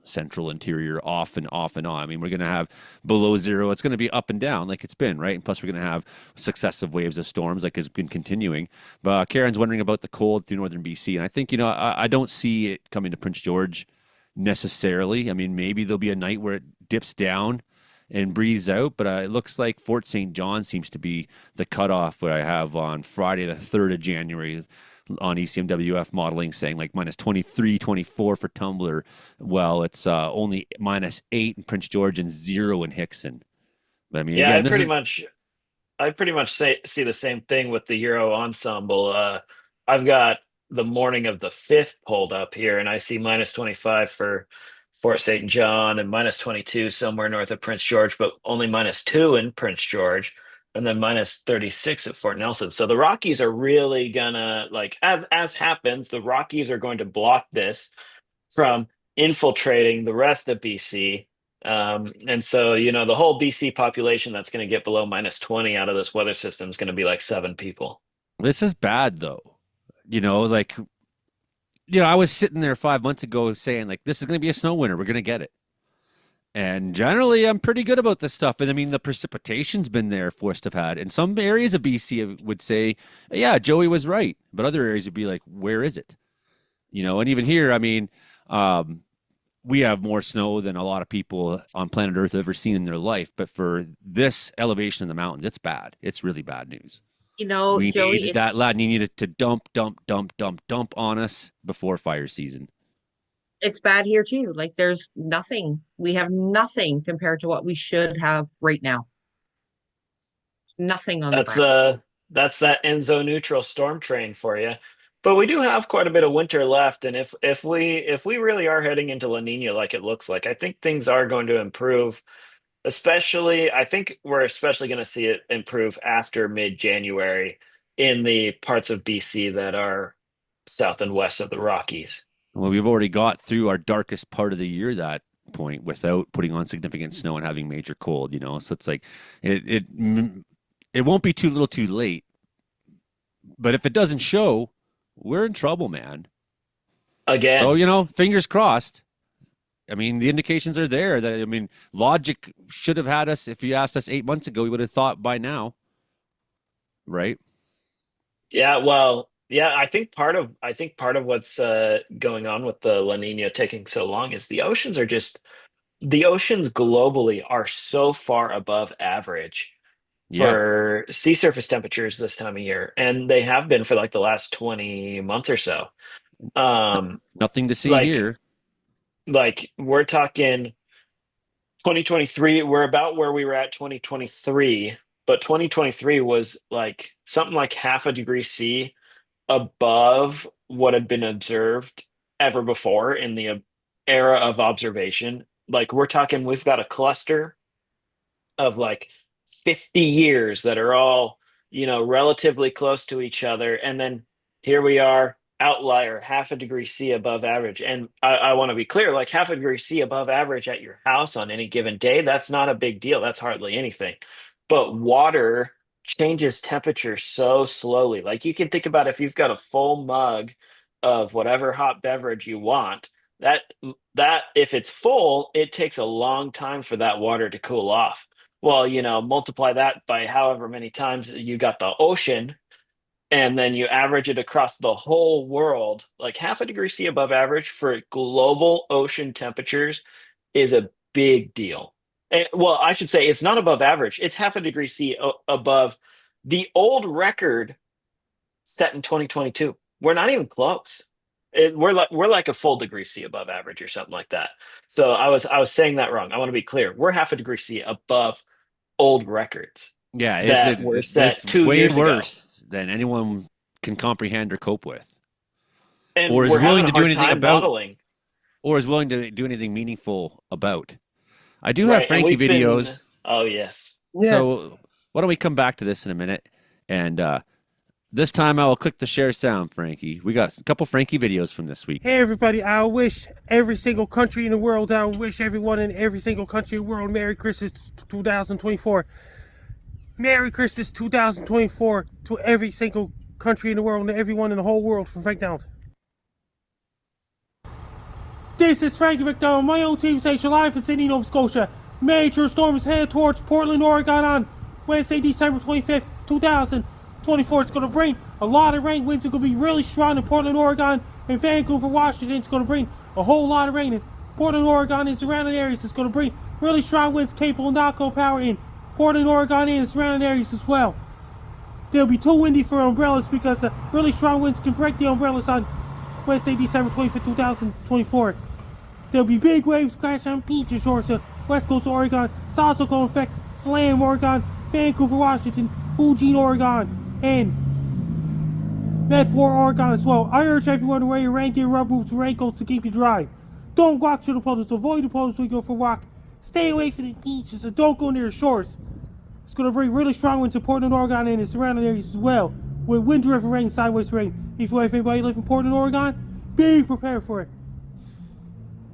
S2: interior, off and on. I mean, we're going to have below 0. It's going to be up and down like it's been, right? And plus, we're going to have successive waves of storms like it's been continuing. But Karen's wondering about the cold through northern BC. And I think, I don't see it coming to Prince George necessarily. I mean, maybe there'll be a night where it dips down and breathes out, but it looks like Fort St. John seems to be the cutoff where I have on Friday, the 3rd of January, on ECMWF modeling saying like minus 23, 24 for Tumbler. Well, it's only minus 8 in Prince George and 0 in Hickson. But I mean,
S3: Yeah,
S2: again,
S3: I pretty much see the same thing with the Euro ensemble. I've got the morning of the 5th pulled up here, and I see minus 25 for Fort St. John and minus 22 somewhere north of Prince George, but only minus 2 in Prince George, and then minus 36 at Fort Nelson. So the Rockies are really gonna, like, as happens, the Rockies are going to block this from infiltrating the rest of BC. And so, the whole BC population that's going to get below minus 20 out of this weather system is going to be like 7 people.
S2: this is bad though. I was sitting there 5 months ago saying like, this is going to be a snow winter. We're going to get it. And generally, I'm pretty good about this stuff. And I mean, the precipitation's been there for us to have had. In some areas of BC would say, yeah, Joey was right. But other areas would be like, where is it? And even here, I mean, we have more snow than a lot of people on planet Earth have ever seen in their life. But for this elevation in the mountains, it's bad. It's really bad news. We
S10: Joey,
S2: needed that La Nina to dump on us before fire season.
S10: it's bad here too. Like there's nothing. We have nothing compared to what we should have right now. Nothing on the ground.
S3: That's that Enzo neutral storm train for you. But we do have quite a bit of winter left, and if we really are heading into La Nina like it looks like, I think things are going to improve. I think we're especially going to see it improve after mid-January in the parts of BC that are south and west of the Rockies.
S2: Well, we've already got through our darkest part of the year that point without putting on significant snow and having major cold. So it's like it won't be too little, too late. But if it doesn't show, we're in trouble, man.
S3: Again.
S2: So, fingers crossed. I mean, the indications are there that, logic should have had us. If you asked us 8 months ago, we would have thought by now. Right?
S3: Yeah, well, yeah, I think part of what's going on with the La Nina taking so long is the oceans globally are so far above average for sea surface temperatures this time of year, and they have been for like the last 20 months or so.
S2: Nothing to see here.
S3: Like we're talking 2023, we're about where we were at 2023, but 2023 was like something like half a degree C above what had been observed ever before in the era of observation. Like we're talking, we've got a cluster of like 50 years that are all, relatively close to each other. And then here we are, outlier, half a degree C above average. And I want to be clear, like half a degree C above average at your house on any given day, that's not a big deal. That's hardly anything. But water changes temperature so slowly. Like you can think about if you've got a full mug of whatever hot beverage you want, that if it's full, it takes a long time for that water to cool off. Well, multiply that by however many times you got the ocean, and then you average it across the whole world. Like half a degree C above average for global ocean temperatures is a big deal. Well, I should say it's not above average. It's half a degree C above the old record set in 2022. We're not even close. We're like a full degree C above average or something like that. So I was saying that wrong. I want to be clear. We're half a degree C above old records
S2: Yeah,
S3: that were set
S2: that's
S3: 2
S2: way
S3: years ago,
S2: worse than anyone can comprehend or cope with,
S3: and
S2: or is
S3: we're
S2: willing
S3: having
S2: to
S3: a
S2: do
S3: hard
S2: anything
S3: time
S2: about,
S3: modeling.
S2: or is willing to do anything meaningful about. I do have
S3: Right, and
S2: Frankie
S3: we've been.
S2: videos.
S3: Oh yes.
S1: Yes.
S2: So why don't we come back to this in a minute? And this time I will click the share sound, Frankie. We got a couple Frankie videos from this week.
S1: Hey everybody, I wish every single country in the world, I wish everyone in every single country in the world Merry Christmas 2024. Merry Christmas 2024 to every single country in the world and everyone in the whole world from right now. This is Frankie McDonald, my own team station live in Sydney, Nova Scotia. Major storm is headed towards Portland, Oregon on Wednesday, December 25th, 2024. It's going to bring a lot of rain. Winds are going to be really strong in Portland, Oregon and Vancouver, Washington. It's going to bring a whole lot of rain in Portland, Oregon and surrounding areas. It's going to bring really strong winds capable of knockout power in Portland, Oregon and surrounding areas as well. They'll be too windy for umbrellas because really strong winds can break the umbrellas on Wednesday, December 25th, 2024. There'll be big waves crashing on beaches shores of west coast Oregon. It's also going to affect Slam, Oregon, Vancouver, Washington, Eugene, Oregon, and Medford, Oregon as well. I urge everyone to wear your rain gear, rubber boots, and raincoats to keep you dry. Don't walk through the puddles. Avoid the puddles when you go for a walk. Stay away from the beaches and don't go near the shores. It's going to bring really strong winds to Portland, Oregon and the surrounding areas as well, with wind-driven rain, sideways rain. If you have anybody live in Portland, Oregon, be prepared for it.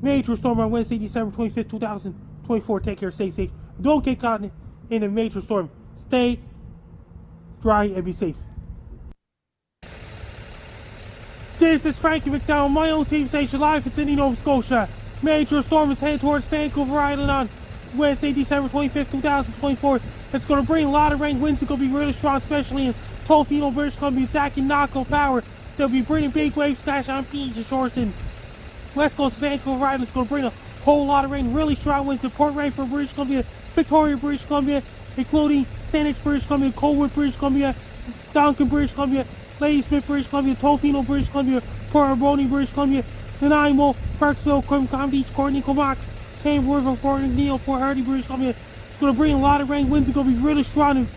S1: Major storm on Wednesday, December 25th, 2024. Take care, stay safe. Don't get caught in a major storm. Stay dry and be safe. This is Frankie McDowell, my own team station live in Sydney, Nova Scotia. Major storm is headed towards Vancouver Island on Wednesday, December 25th, 2024. It's going to bring a lot of rain. Winds are going to be really strong, especially in Tofino, British Columbia, attacking knockout power. They'll be bringing big waves crashing on beaches, shores, and west coast of Vancouver Island. It's going to bring a whole lot of rain, really strong winds, and Port Rainford, British Columbia, Victoria, British Columbia, including Saanich, British Columbia, Colwood, British Columbia, Duncan, British Columbia, Ladysmith, British Columbia, Tofino, British Columbia, Port Arborne, British Columbia, Nanaimo, Parksville, Crimson Beach, Courtney, Comox, Cam River, Port McNeil, Port Hardy, British Columbia. It's going to bring a lot of rain. Winds are going to be really strong in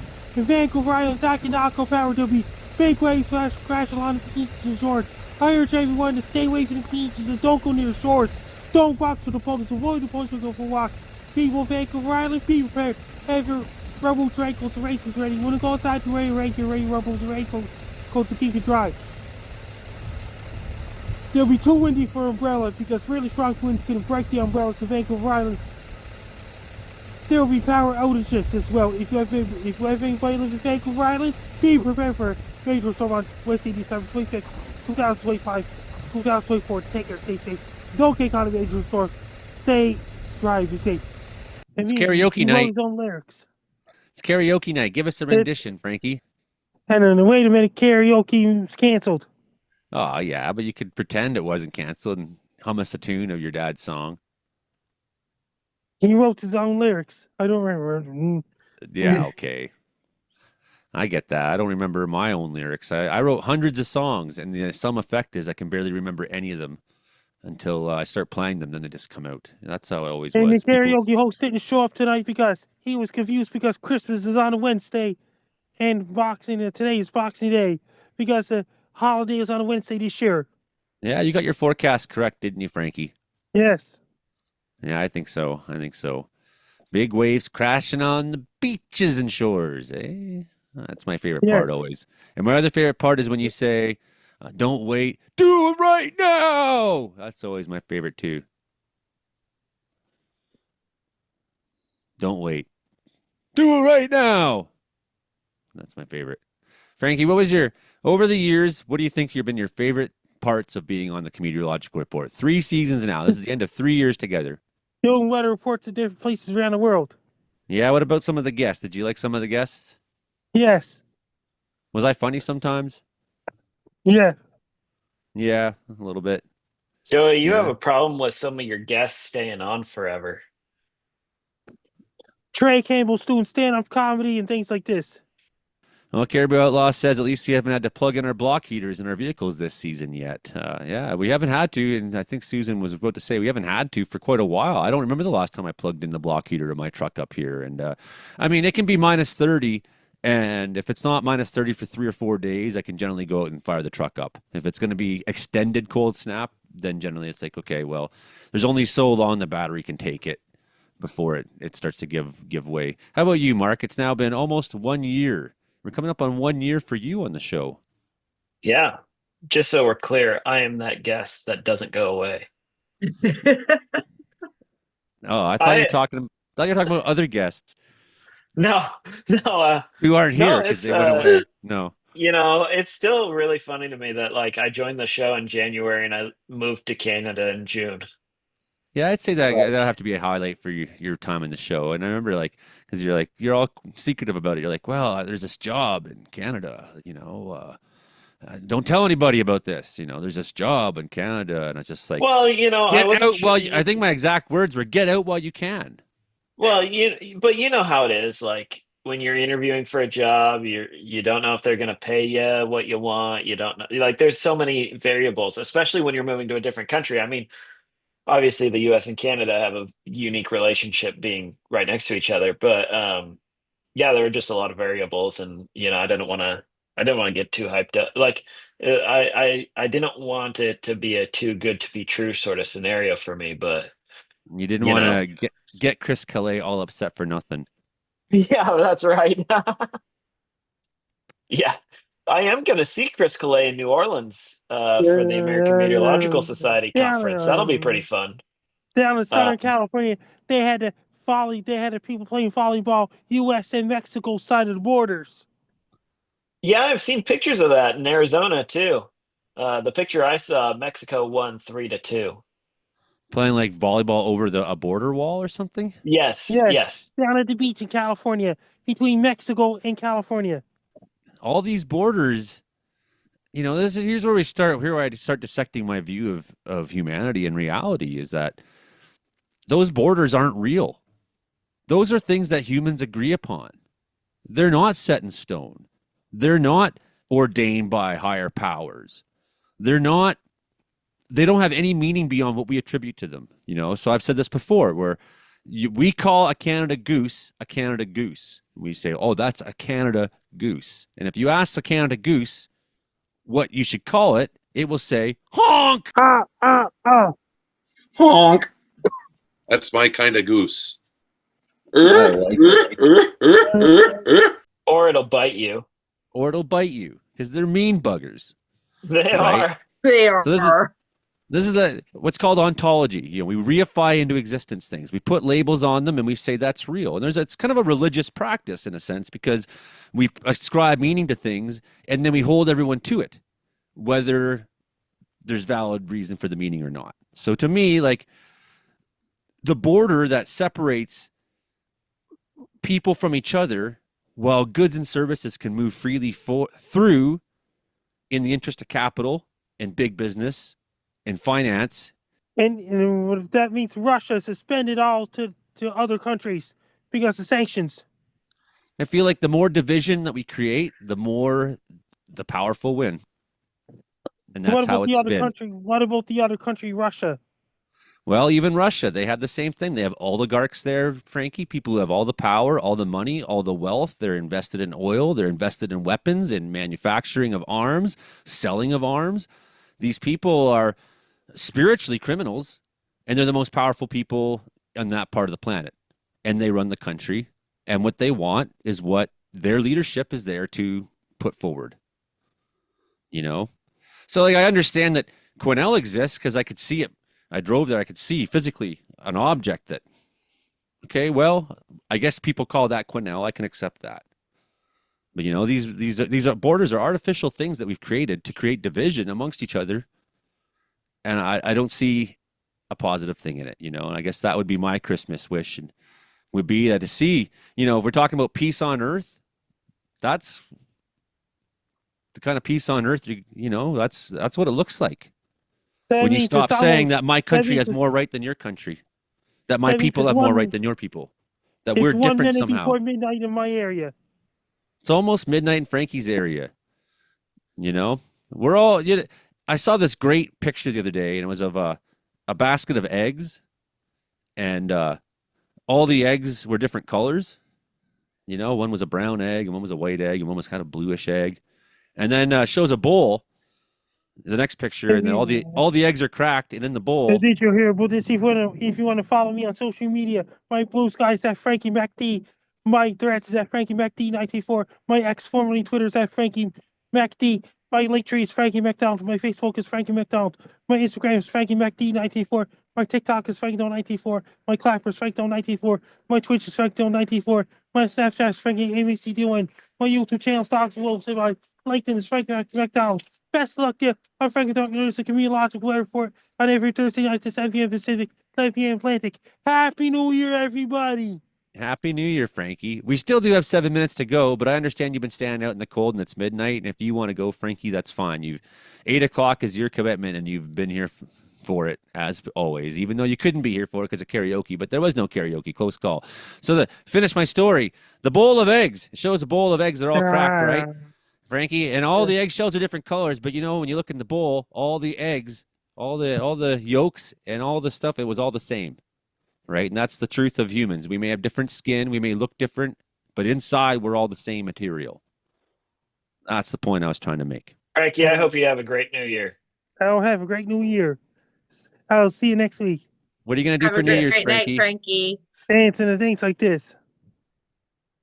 S1: Vancouver Island, attacking the Aqua Power. There'll be big waves crashing along the beaches and shores. I urge everyone to stay away from the beaches and don't go near the shores. Don't walk through the puddles. Avoid the puddles when you go for a walk. People of Vancouver Island, be prepared. Have your rubber boots, raincoats, and raincoats ready. When you go outside, be ready to rain your rubber boots and raincoats to keep you dry. They'll be too windy for umbrella because really strong winds can break the umbrellas in Vancouver Island. There will be power outages as well. If you have anybody live in Vancouver Island, be prepared for major storm on Wednesday, December 25th, 2025, 2024. Take care, stay safe. Don't get caught in a major storm. Stay dry, be safe.
S2: It's karaoke night.
S1: His own lyrics.
S2: It's karaoke night. Give us a rendition, Frankie.
S1: And then wait a minute, karaoke is canceled.
S2: Oh, yeah, but you could pretend it wasn't canceled and hum us a tune of your dad's song.
S1: He wrote his own lyrics. I don't remember.
S2: Yeah, okay. I get that. I don't remember my own lyrics. I wrote hundreds of songs, and the sum effect is I can barely remember any of them until I start playing them. Then they just come out. That's how it always
S1: And
S2: was.
S1: the karaoke host didn't show up tonight because he was confused because Christmas is on a Wednesday and today is Boxing Day because the holiday is on a Wednesday this year.
S2: Yeah, you got your forecast correct, didn't you, Frankie?
S1: Yes.
S2: Yeah, I think so. Big waves crashing on the beaches and shores, eh? That's my favorite part always. And my other favorite part is when you say, don't wait, do it right now. That's always my favorite too. Don't wait. Do it right now. That's my favorite. Frankie, over the years, what do you think have been your favorite parts of being on the Comedeorological Report? 3 seasons now. This is the end of 3 years together.
S1: Doing weather reports to different places around the world.
S2: Yeah, what about some of the guests? Did you like some of the guests?
S1: Yes.
S2: Was I funny sometimes?
S1: Yeah.
S2: Yeah, a little bit.
S3: Joey, you have
S2: Yeah.
S3: a problem with some of your guests staying on forever.
S1: Trey Campbell's doing stand-up comedy and things like this.
S2: Well, Caribou Outlaw says at least we haven't had to plug in our block heaters in our vehicles this season yet. Yeah, we haven't had to, and I think Susan was about to say we haven't had to for quite a while. I don't remember the last time I plugged in the block heater to my truck up here. And I mean, it can be minus 30, and if it's not minus 30 for 3 or 4 days, I can generally go out and fire the truck up. If it's going to be extended cold snap, then generally it's like, okay, well, there's only so long the battery can take it before it starts to give way. How about you, Mark? It's now been almost 1 year. We're coming up on 1 year for you on the show.
S3: Yeah. Just so we're clear, I am that guest that doesn't go away.
S2: Oh, I thought you were talking about other guests
S3: No, no,
S2: who aren't
S3: no,
S2: here because
S3: it's
S2: they went away. No.
S3: it's still really funny to me that like I joined the show in January and I moved to Canada in June.
S2: Yeah, I'd say that'll have to be a highlight for your time in the show. And I remember because you're all secretive about it. You're like, well, there's this job in Canada, don't tell anybody about this. There's this job in Canada, and it's just like,
S3: Well, I
S2: get
S3: wasn't
S2: out
S3: sure.
S2: I think my exact words were, get out while you can.
S3: Well, but you know how it is. Like when you're interviewing for a job, you don't know if they're going to pay you what you want. You don't know. Like there's so many variables, especially when you're moving to a different country. I mean, obviously the U.S. and Canada have a unique relationship being right next to each other, but yeah, there were just a lot of variables, and I didn't want to get too hyped up. Like I didn't want it to be a too good to be true sort of scenario for me, but
S2: You didn't
S3: you
S2: want
S3: know,
S2: to get Chris Calais all upset for nothing.
S3: yeah, that's right. Yeah, I am going to see Chris Calais in New Orleans for the American Meteorological Society conference. That'll be pretty
S1: Down,
S3: fun.
S1: down in
S3: Uh,
S1: Southern California, they had the people playing volleyball, U.S. and Mexico side of the borders.
S3: yeah, I've seen pictures of that in Arizona too. The picture I saw, Mexico won 3-2.
S2: Playing like volleyball over a border wall or something.
S3: Yes,
S1: Yes,
S3: yes.
S1: down at the beach in California, between Mexico and California.
S2: All these borders, here's where we start. Here where I start dissecting my view of humanity and reality is that those borders aren't real. Those are things that humans agree upon. They're not set in stone. They're not ordained by higher powers. They don't have any meaning beyond what we attribute to them. So I've said this before, where we call a Canada goose a Canada goose. We say, oh, that's a Canada goose. And if you ask the Canada goose what you should call it, it will say honk.
S1: Honk.
S12: That's my kind of goose.
S3: Or it'll bite you.
S2: Or it'll bite you because they're mean buggers.
S3: They
S2: Right.
S3: are.
S10: They are.
S2: So this is what's called ontology. We reify into existence things. We put labels on them and we say that's real. And it's kind of a religious practice in a sense because we ascribe meaning to things and then we hold everyone to it, whether there's valid reason for the meaning or not. So to me, like the border that separates people from each other while goods and services can move freely through in the interest of capital and big business and finance.
S1: And that means Russia suspended all to other countries because of sanctions.
S2: I feel like the more division that we create, the more the powerful win. And that's how it's been.
S1: What about the other country, Russia?
S2: Well, even Russia, they have the same thing. They have oligarchs there, Frankie, people who have all the power, all the money, all the wealth. They're invested in oil. They're invested in weapons, in manufacturing of arms, selling of arms. These people are spiritually criminals, and they're the most powerful people on that part of the planet. And they run the country. And what they want is what their leadership is there to put forward. So like I understand that Quesnel exists because I could see it. I drove there. I could see physically an object that, okay, well, I guess people call that Quesnel. I can accept that. But these borders are artificial things that we've created to create division amongst each other. And I don't see a positive thing in it, And I guess that would be my Christmas wish. And would be to see, if we're talking about peace on earth, that's the kind of peace on earth, that's what it looks like.
S1: That
S2: When you
S1: means
S2: stop
S1: it's
S2: saying
S1: almost,
S2: that my
S1: that
S2: country
S1: means
S2: has more right than your country, that my
S1: that means
S2: people
S1: it's
S2: have more
S1: one
S2: right than your people, that
S1: it's
S2: we're
S1: one
S2: different
S1: minute
S2: somehow.
S1: before midnight in my area.
S2: It's almost midnight in Frankie's area. We're all. I saw this great picture the other day, and it was of a basket of eggs, and all the eggs were different colors. One was a brown egg, and one was a white egg, and one was kind of bluish egg. And then shows a bowl. The next picture, and then all the eggs are cracked, and in the bowl.
S1: Did you hear? But this, if you want to follow me on social media, my blue sky is at Frankie MacD. My threats is at Frankie MacD94. My ex formerly Twitter is at Frankie MacD. My link tree is Frankie McDonald. My Facebook is Frankie McDonald. My Instagram is Frankie MacD94. My TikTok is FrankieDon94. My Clapper is FrankieDon94. My Twitch is FrankieDon94. My Snapchat is Frankie ABC Doing. My YouTube channel Stocks Wolves. And my LinkedIn is Frankie McDonald. Best of luck, yeah. I'm Frankie Don. Notice the Comedeorological weather report on every Thursday night at 7 p.m. Pacific, 9 p.m. Atlantic. Happy New Year, everybody!
S2: Happy New Year, Frankie. We still do have 7 minutes to go, but I understand you've been standing out in the cold and it's midnight. And if you want to go, Frankie, that's fine. 8 o'clock is your commitment, and you've been here for it as always. Even though you couldn't be here for it because of karaoke, but there was no karaoke. Close call. So to finish my story, the bowl of eggs. It shows a bowl of eggs. They're all cracked, right, Frankie? And all the eggshells are different colors. But when you look in the bowl, all the eggs, all the yolks, and all the stuff, it was all the same. Right? And that's the truth of humans. We may have different skin, we may look different, but inside we're all the same material. That's the point I was trying to make.
S3: Frankie, I hope you have a great new year.
S1: I'll have a great New Year. I'll see you next week.
S2: What are you going to do
S10: Have
S2: for
S10: a
S2: New Year's,
S10: great night,
S2: Frankie?
S10: Frankie.
S1: Dancing and things like this.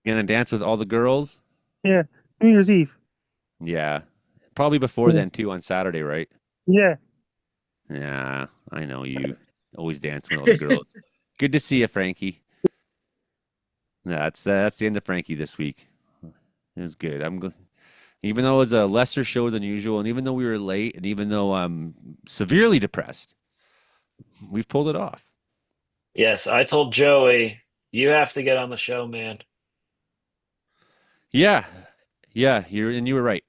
S2: You going to dance with all the girls?
S1: Yeah, New Year's Eve.
S2: Yeah. Probably before then, too, on Saturday, right?
S1: Yeah.
S2: Yeah, I know you always dance with all the girls. Good to see you, Frankie. That's the end of Frankie this week. It was good. Even though it was a lesser show than usual, and even though we were late, and even though I'm severely depressed, we've pulled it off.
S3: Yes, I told Joey, you have to get on the show, man.
S2: Yeah, you were right.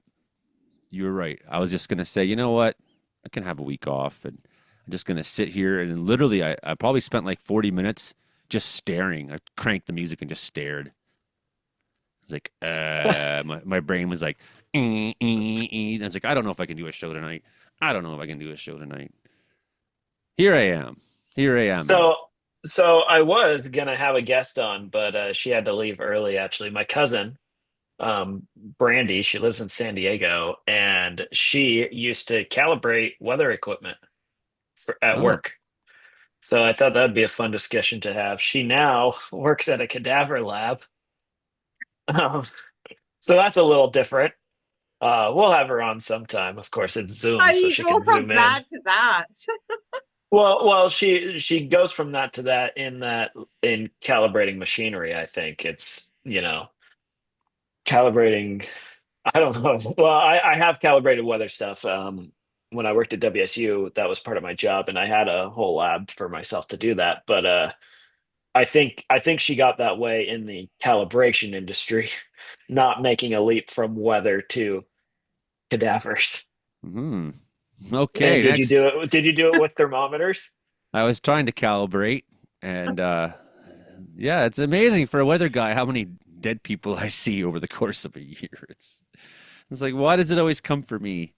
S2: You were right. I was just gonna say, you know what? I can have a week off, and I'm just gonna sit here, and literally, I probably spent like 40 minutes just staring. I cranked the music and just stared. It's like, my brain was like, and I was like, I don't know if I can do a show tonight. I don't know if I can do a show tonight. Here I am.
S3: So I was gonna have a guest on, but she had to leave early. Actually, my cousin, Brandy, she lives in San Diego, and she used to calibrate weather equipment at work. So I thought that'd be a fun discussion to have. She now works at a cadaver lab. So that's a little different. We'll have her on sometime. Of course, it's Zoom,
S10: How do
S3: so
S10: you
S3: she
S10: go
S3: can
S10: from
S3: zoom in.
S10: that to that?
S3: Well, she goes from that to that in calibrating machinery. I think it's calibrating. I don't know. Well, I have calibrated weather stuff. When I worked at WSU, that was part of my job, and I had a whole lab for myself to do that. But I think she got that way in the calibration industry, not making a leap from weather to cadavers.
S2: Okay.
S3: And did you do it? Did you do it with thermometers?
S2: I was trying to calibrate, and yeah, it's amazing for a weather guy how many dead people I see over the course of a year. It's like, why does it always come for me?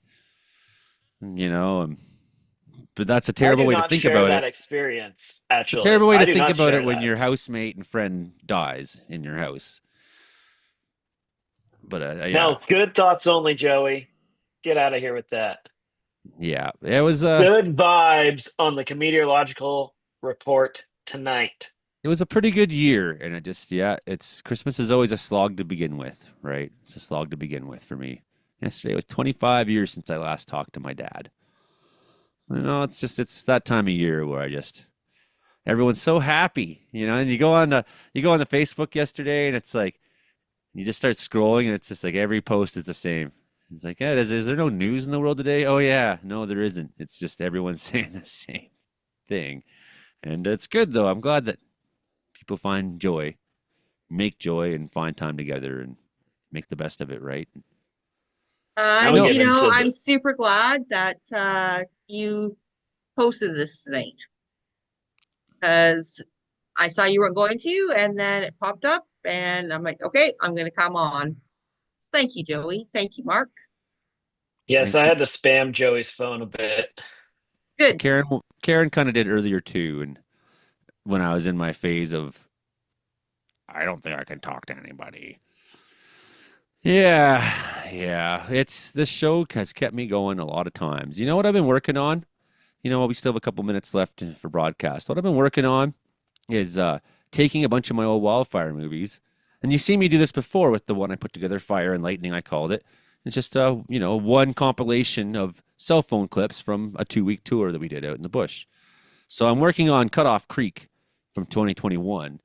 S2: But that's a terrible way to think about
S3: that
S2: it.
S3: experience, actually.
S2: It's a terrible way
S3: I
S2: to
S3: do
S2: think
S3: not
S2: about
S3: share
S2: it when
S3: that.
S2: your housemate and friend dies in your house. But yeah.
S3: No, good thoughts only, Joey. Get out of here with that.
S2: Yeah, it was
S3: good vibes on the Comedeorological report tonight.
S2: It was a pretty good year, and it's Christmas is always a slog to begin with, right? It's a slog to begin with for me. Yesterday was 25 years since I last talked to my dad. It's that time of year where everyone's so happy, and you go on the Facebook yesterday, and it's like you just start scrolling, and it's just like every post is the same. It's like, is there no news in the world today? Oh yeah, no, there isn't. It's just everyone's saying the same thing, and it's good though. I'm glad that people find joy, make joy, and find time together and make the best of it, right?
S3: Now we get into
S10: I'm
S3: the
S10: super glad that you posted this tonight because I saw you weren't going to, and then it popped up, and I'm like, okay, I'm going to come on. Thank you, Joey. Thank you, Mark.
S3: yes,
S2: Thanks
S3: I
S2: for-
S3: had to spam Joey's phone a bit.
S10: Good.
S2: Karen kind of did earlier too, and when I was in my phase of, I don't think I can talk to anybody. Yeah. This show has kept me going a lot of times. You know what I've been working on? You know, we still have a couple minutes left for broadcast. What I've been working on is taking a bunch of my old wildfire movies, and you see me do this before with the one I put together, Fire and Lightning, I called it. It's just one compilation of cell phone clips from a 2-week tour that we did out in the bush. So I'm working on Cutoff Creek from 2021.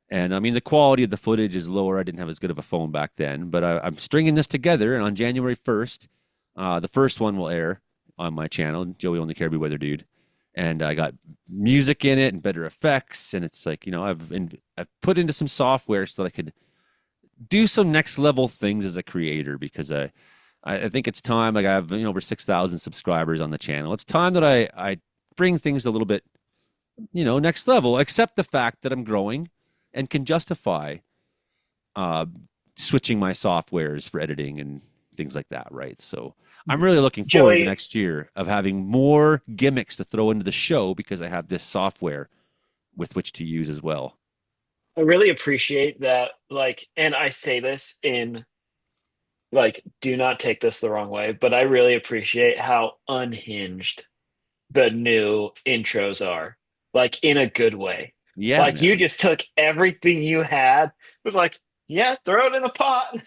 S2: And I mean, the quality of the footage is lower. I didn't have as good of a phone back then, but I'm stringing this together. And on January 1st, the first one will air on my channel, Joey Only Caribou Weather Dude. And I got music in it and better effects. And it's like, I've put into some software so that I could do some next level things as a creator, because I think it's time. Like, I have over 6,000 subscribers on the channel. It's time that I bring things a little bit, next level, accept the fact that I'm growing and can justify switching my softwares for editing and things like that, right? So I'm really looking forward to
S3: Joey-
S2: next year of having more gimmicks to throw into the show, because I have this software with which to use as well.
S3: I really appreciate that. And I say this in, do not take this the wrong way, but I really appreciate how unhinged the new intros are, in a good way.
S2: Yeah,
S3: You just took everything you had. It was like, yeah, throw it in a pot.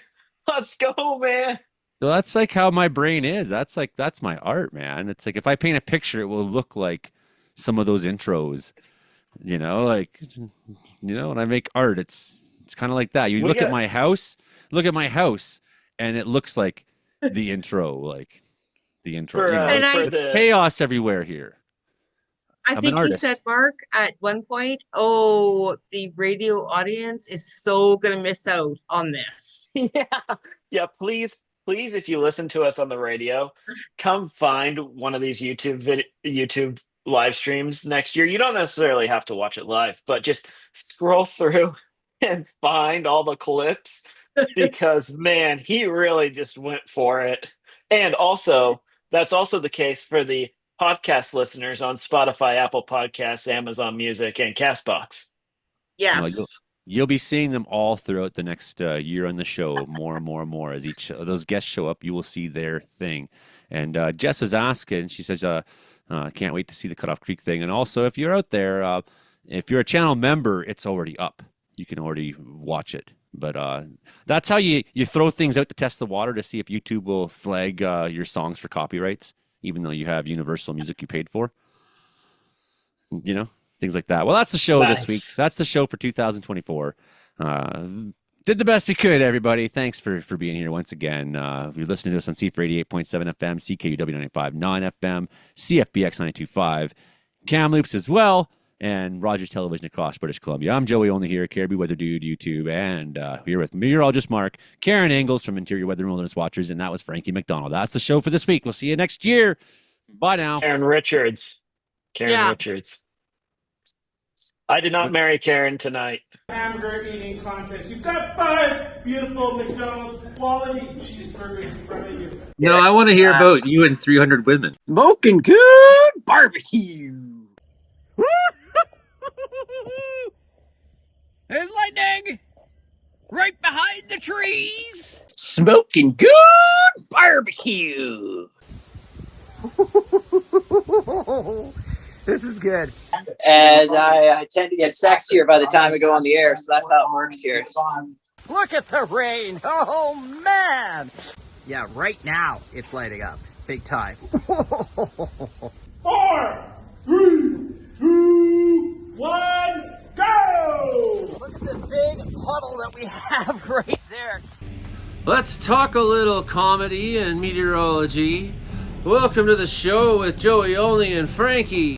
S3: Let's go, man.
S2: Well, that's like how my brain is. That's my art, man. It's like, if I paint a picture, it will look like some of those intros. When I make art, it's kind of like that. You look at my house, and it looks like the intro, It's chaos everywhere here.
S10: I think you said, Mark, at one point, the radio audience is so going to miss out on this.
S3: Yeah. Please, if you listen to us on the radio, come find one of these YouTube live streams next year. You don't necessarily have to watch it live, but just scroll through and find all the clips, because man, he really just went for it. And also, that's also the case for the podcast listeners on Spotify, Apple Podcasts, Amazon Music, and Castbox.
S10: Yes.
S2: You'll be seeing them all throughout the next year on the show, more and more and more. As each of those guests show up, you will see their thing. And Jess is asking, she says, can't wait to see the Cutoff Creek thing. And also, if you're out there, if you're a channel member, it's already up. You can already watch it. But that's how you throw things out to test the water, to see if YouTube will flag your songs for copyrights, even though you have Universal Music you paid for. Things like that. Well, that's the show this week. That's the show for 2024. Did the best we could, everybody. Thanks for being here once again. You're listening to us on C4 88.7 FM, CKUW 95.9 FM, CFBX 92.5, Kamloops as well, and Rogers Television across British Columbia. I'm Joey Only here, Caribou Weather Dude, YouTube, and here with meteorologist Mark, Karen Engels from Interior Weather and Wilderness Watchers, and that was Frankie McDonald. That's the show for this week. We'll see you next year. Bye now.
S3: Karen Richards. I did not marry Karen tonight.
S1: Hamburger eating contest. You've got 5 beautiful McDonald's quality cheeseburgers in front of you.
S13: No, I want to hear about you and 300 women.
S7: Smoking good barbecue. There's lightning right behind the trees.
S13: Smoking good barbecue.
S7: This is good.
S14: And I tend to get sexier by the time I go on the air, so that's how it works here.
S7: Look at the rain. Oh, man. Yeah, right now it's lighting up. Big time.
S1: 4, 3, 2, 1, go!
S7: Look at this big puddle that we have right there.
S2: Let's talk a little comedy and meteorology. Welcome to the show with Joey Only and Frankie.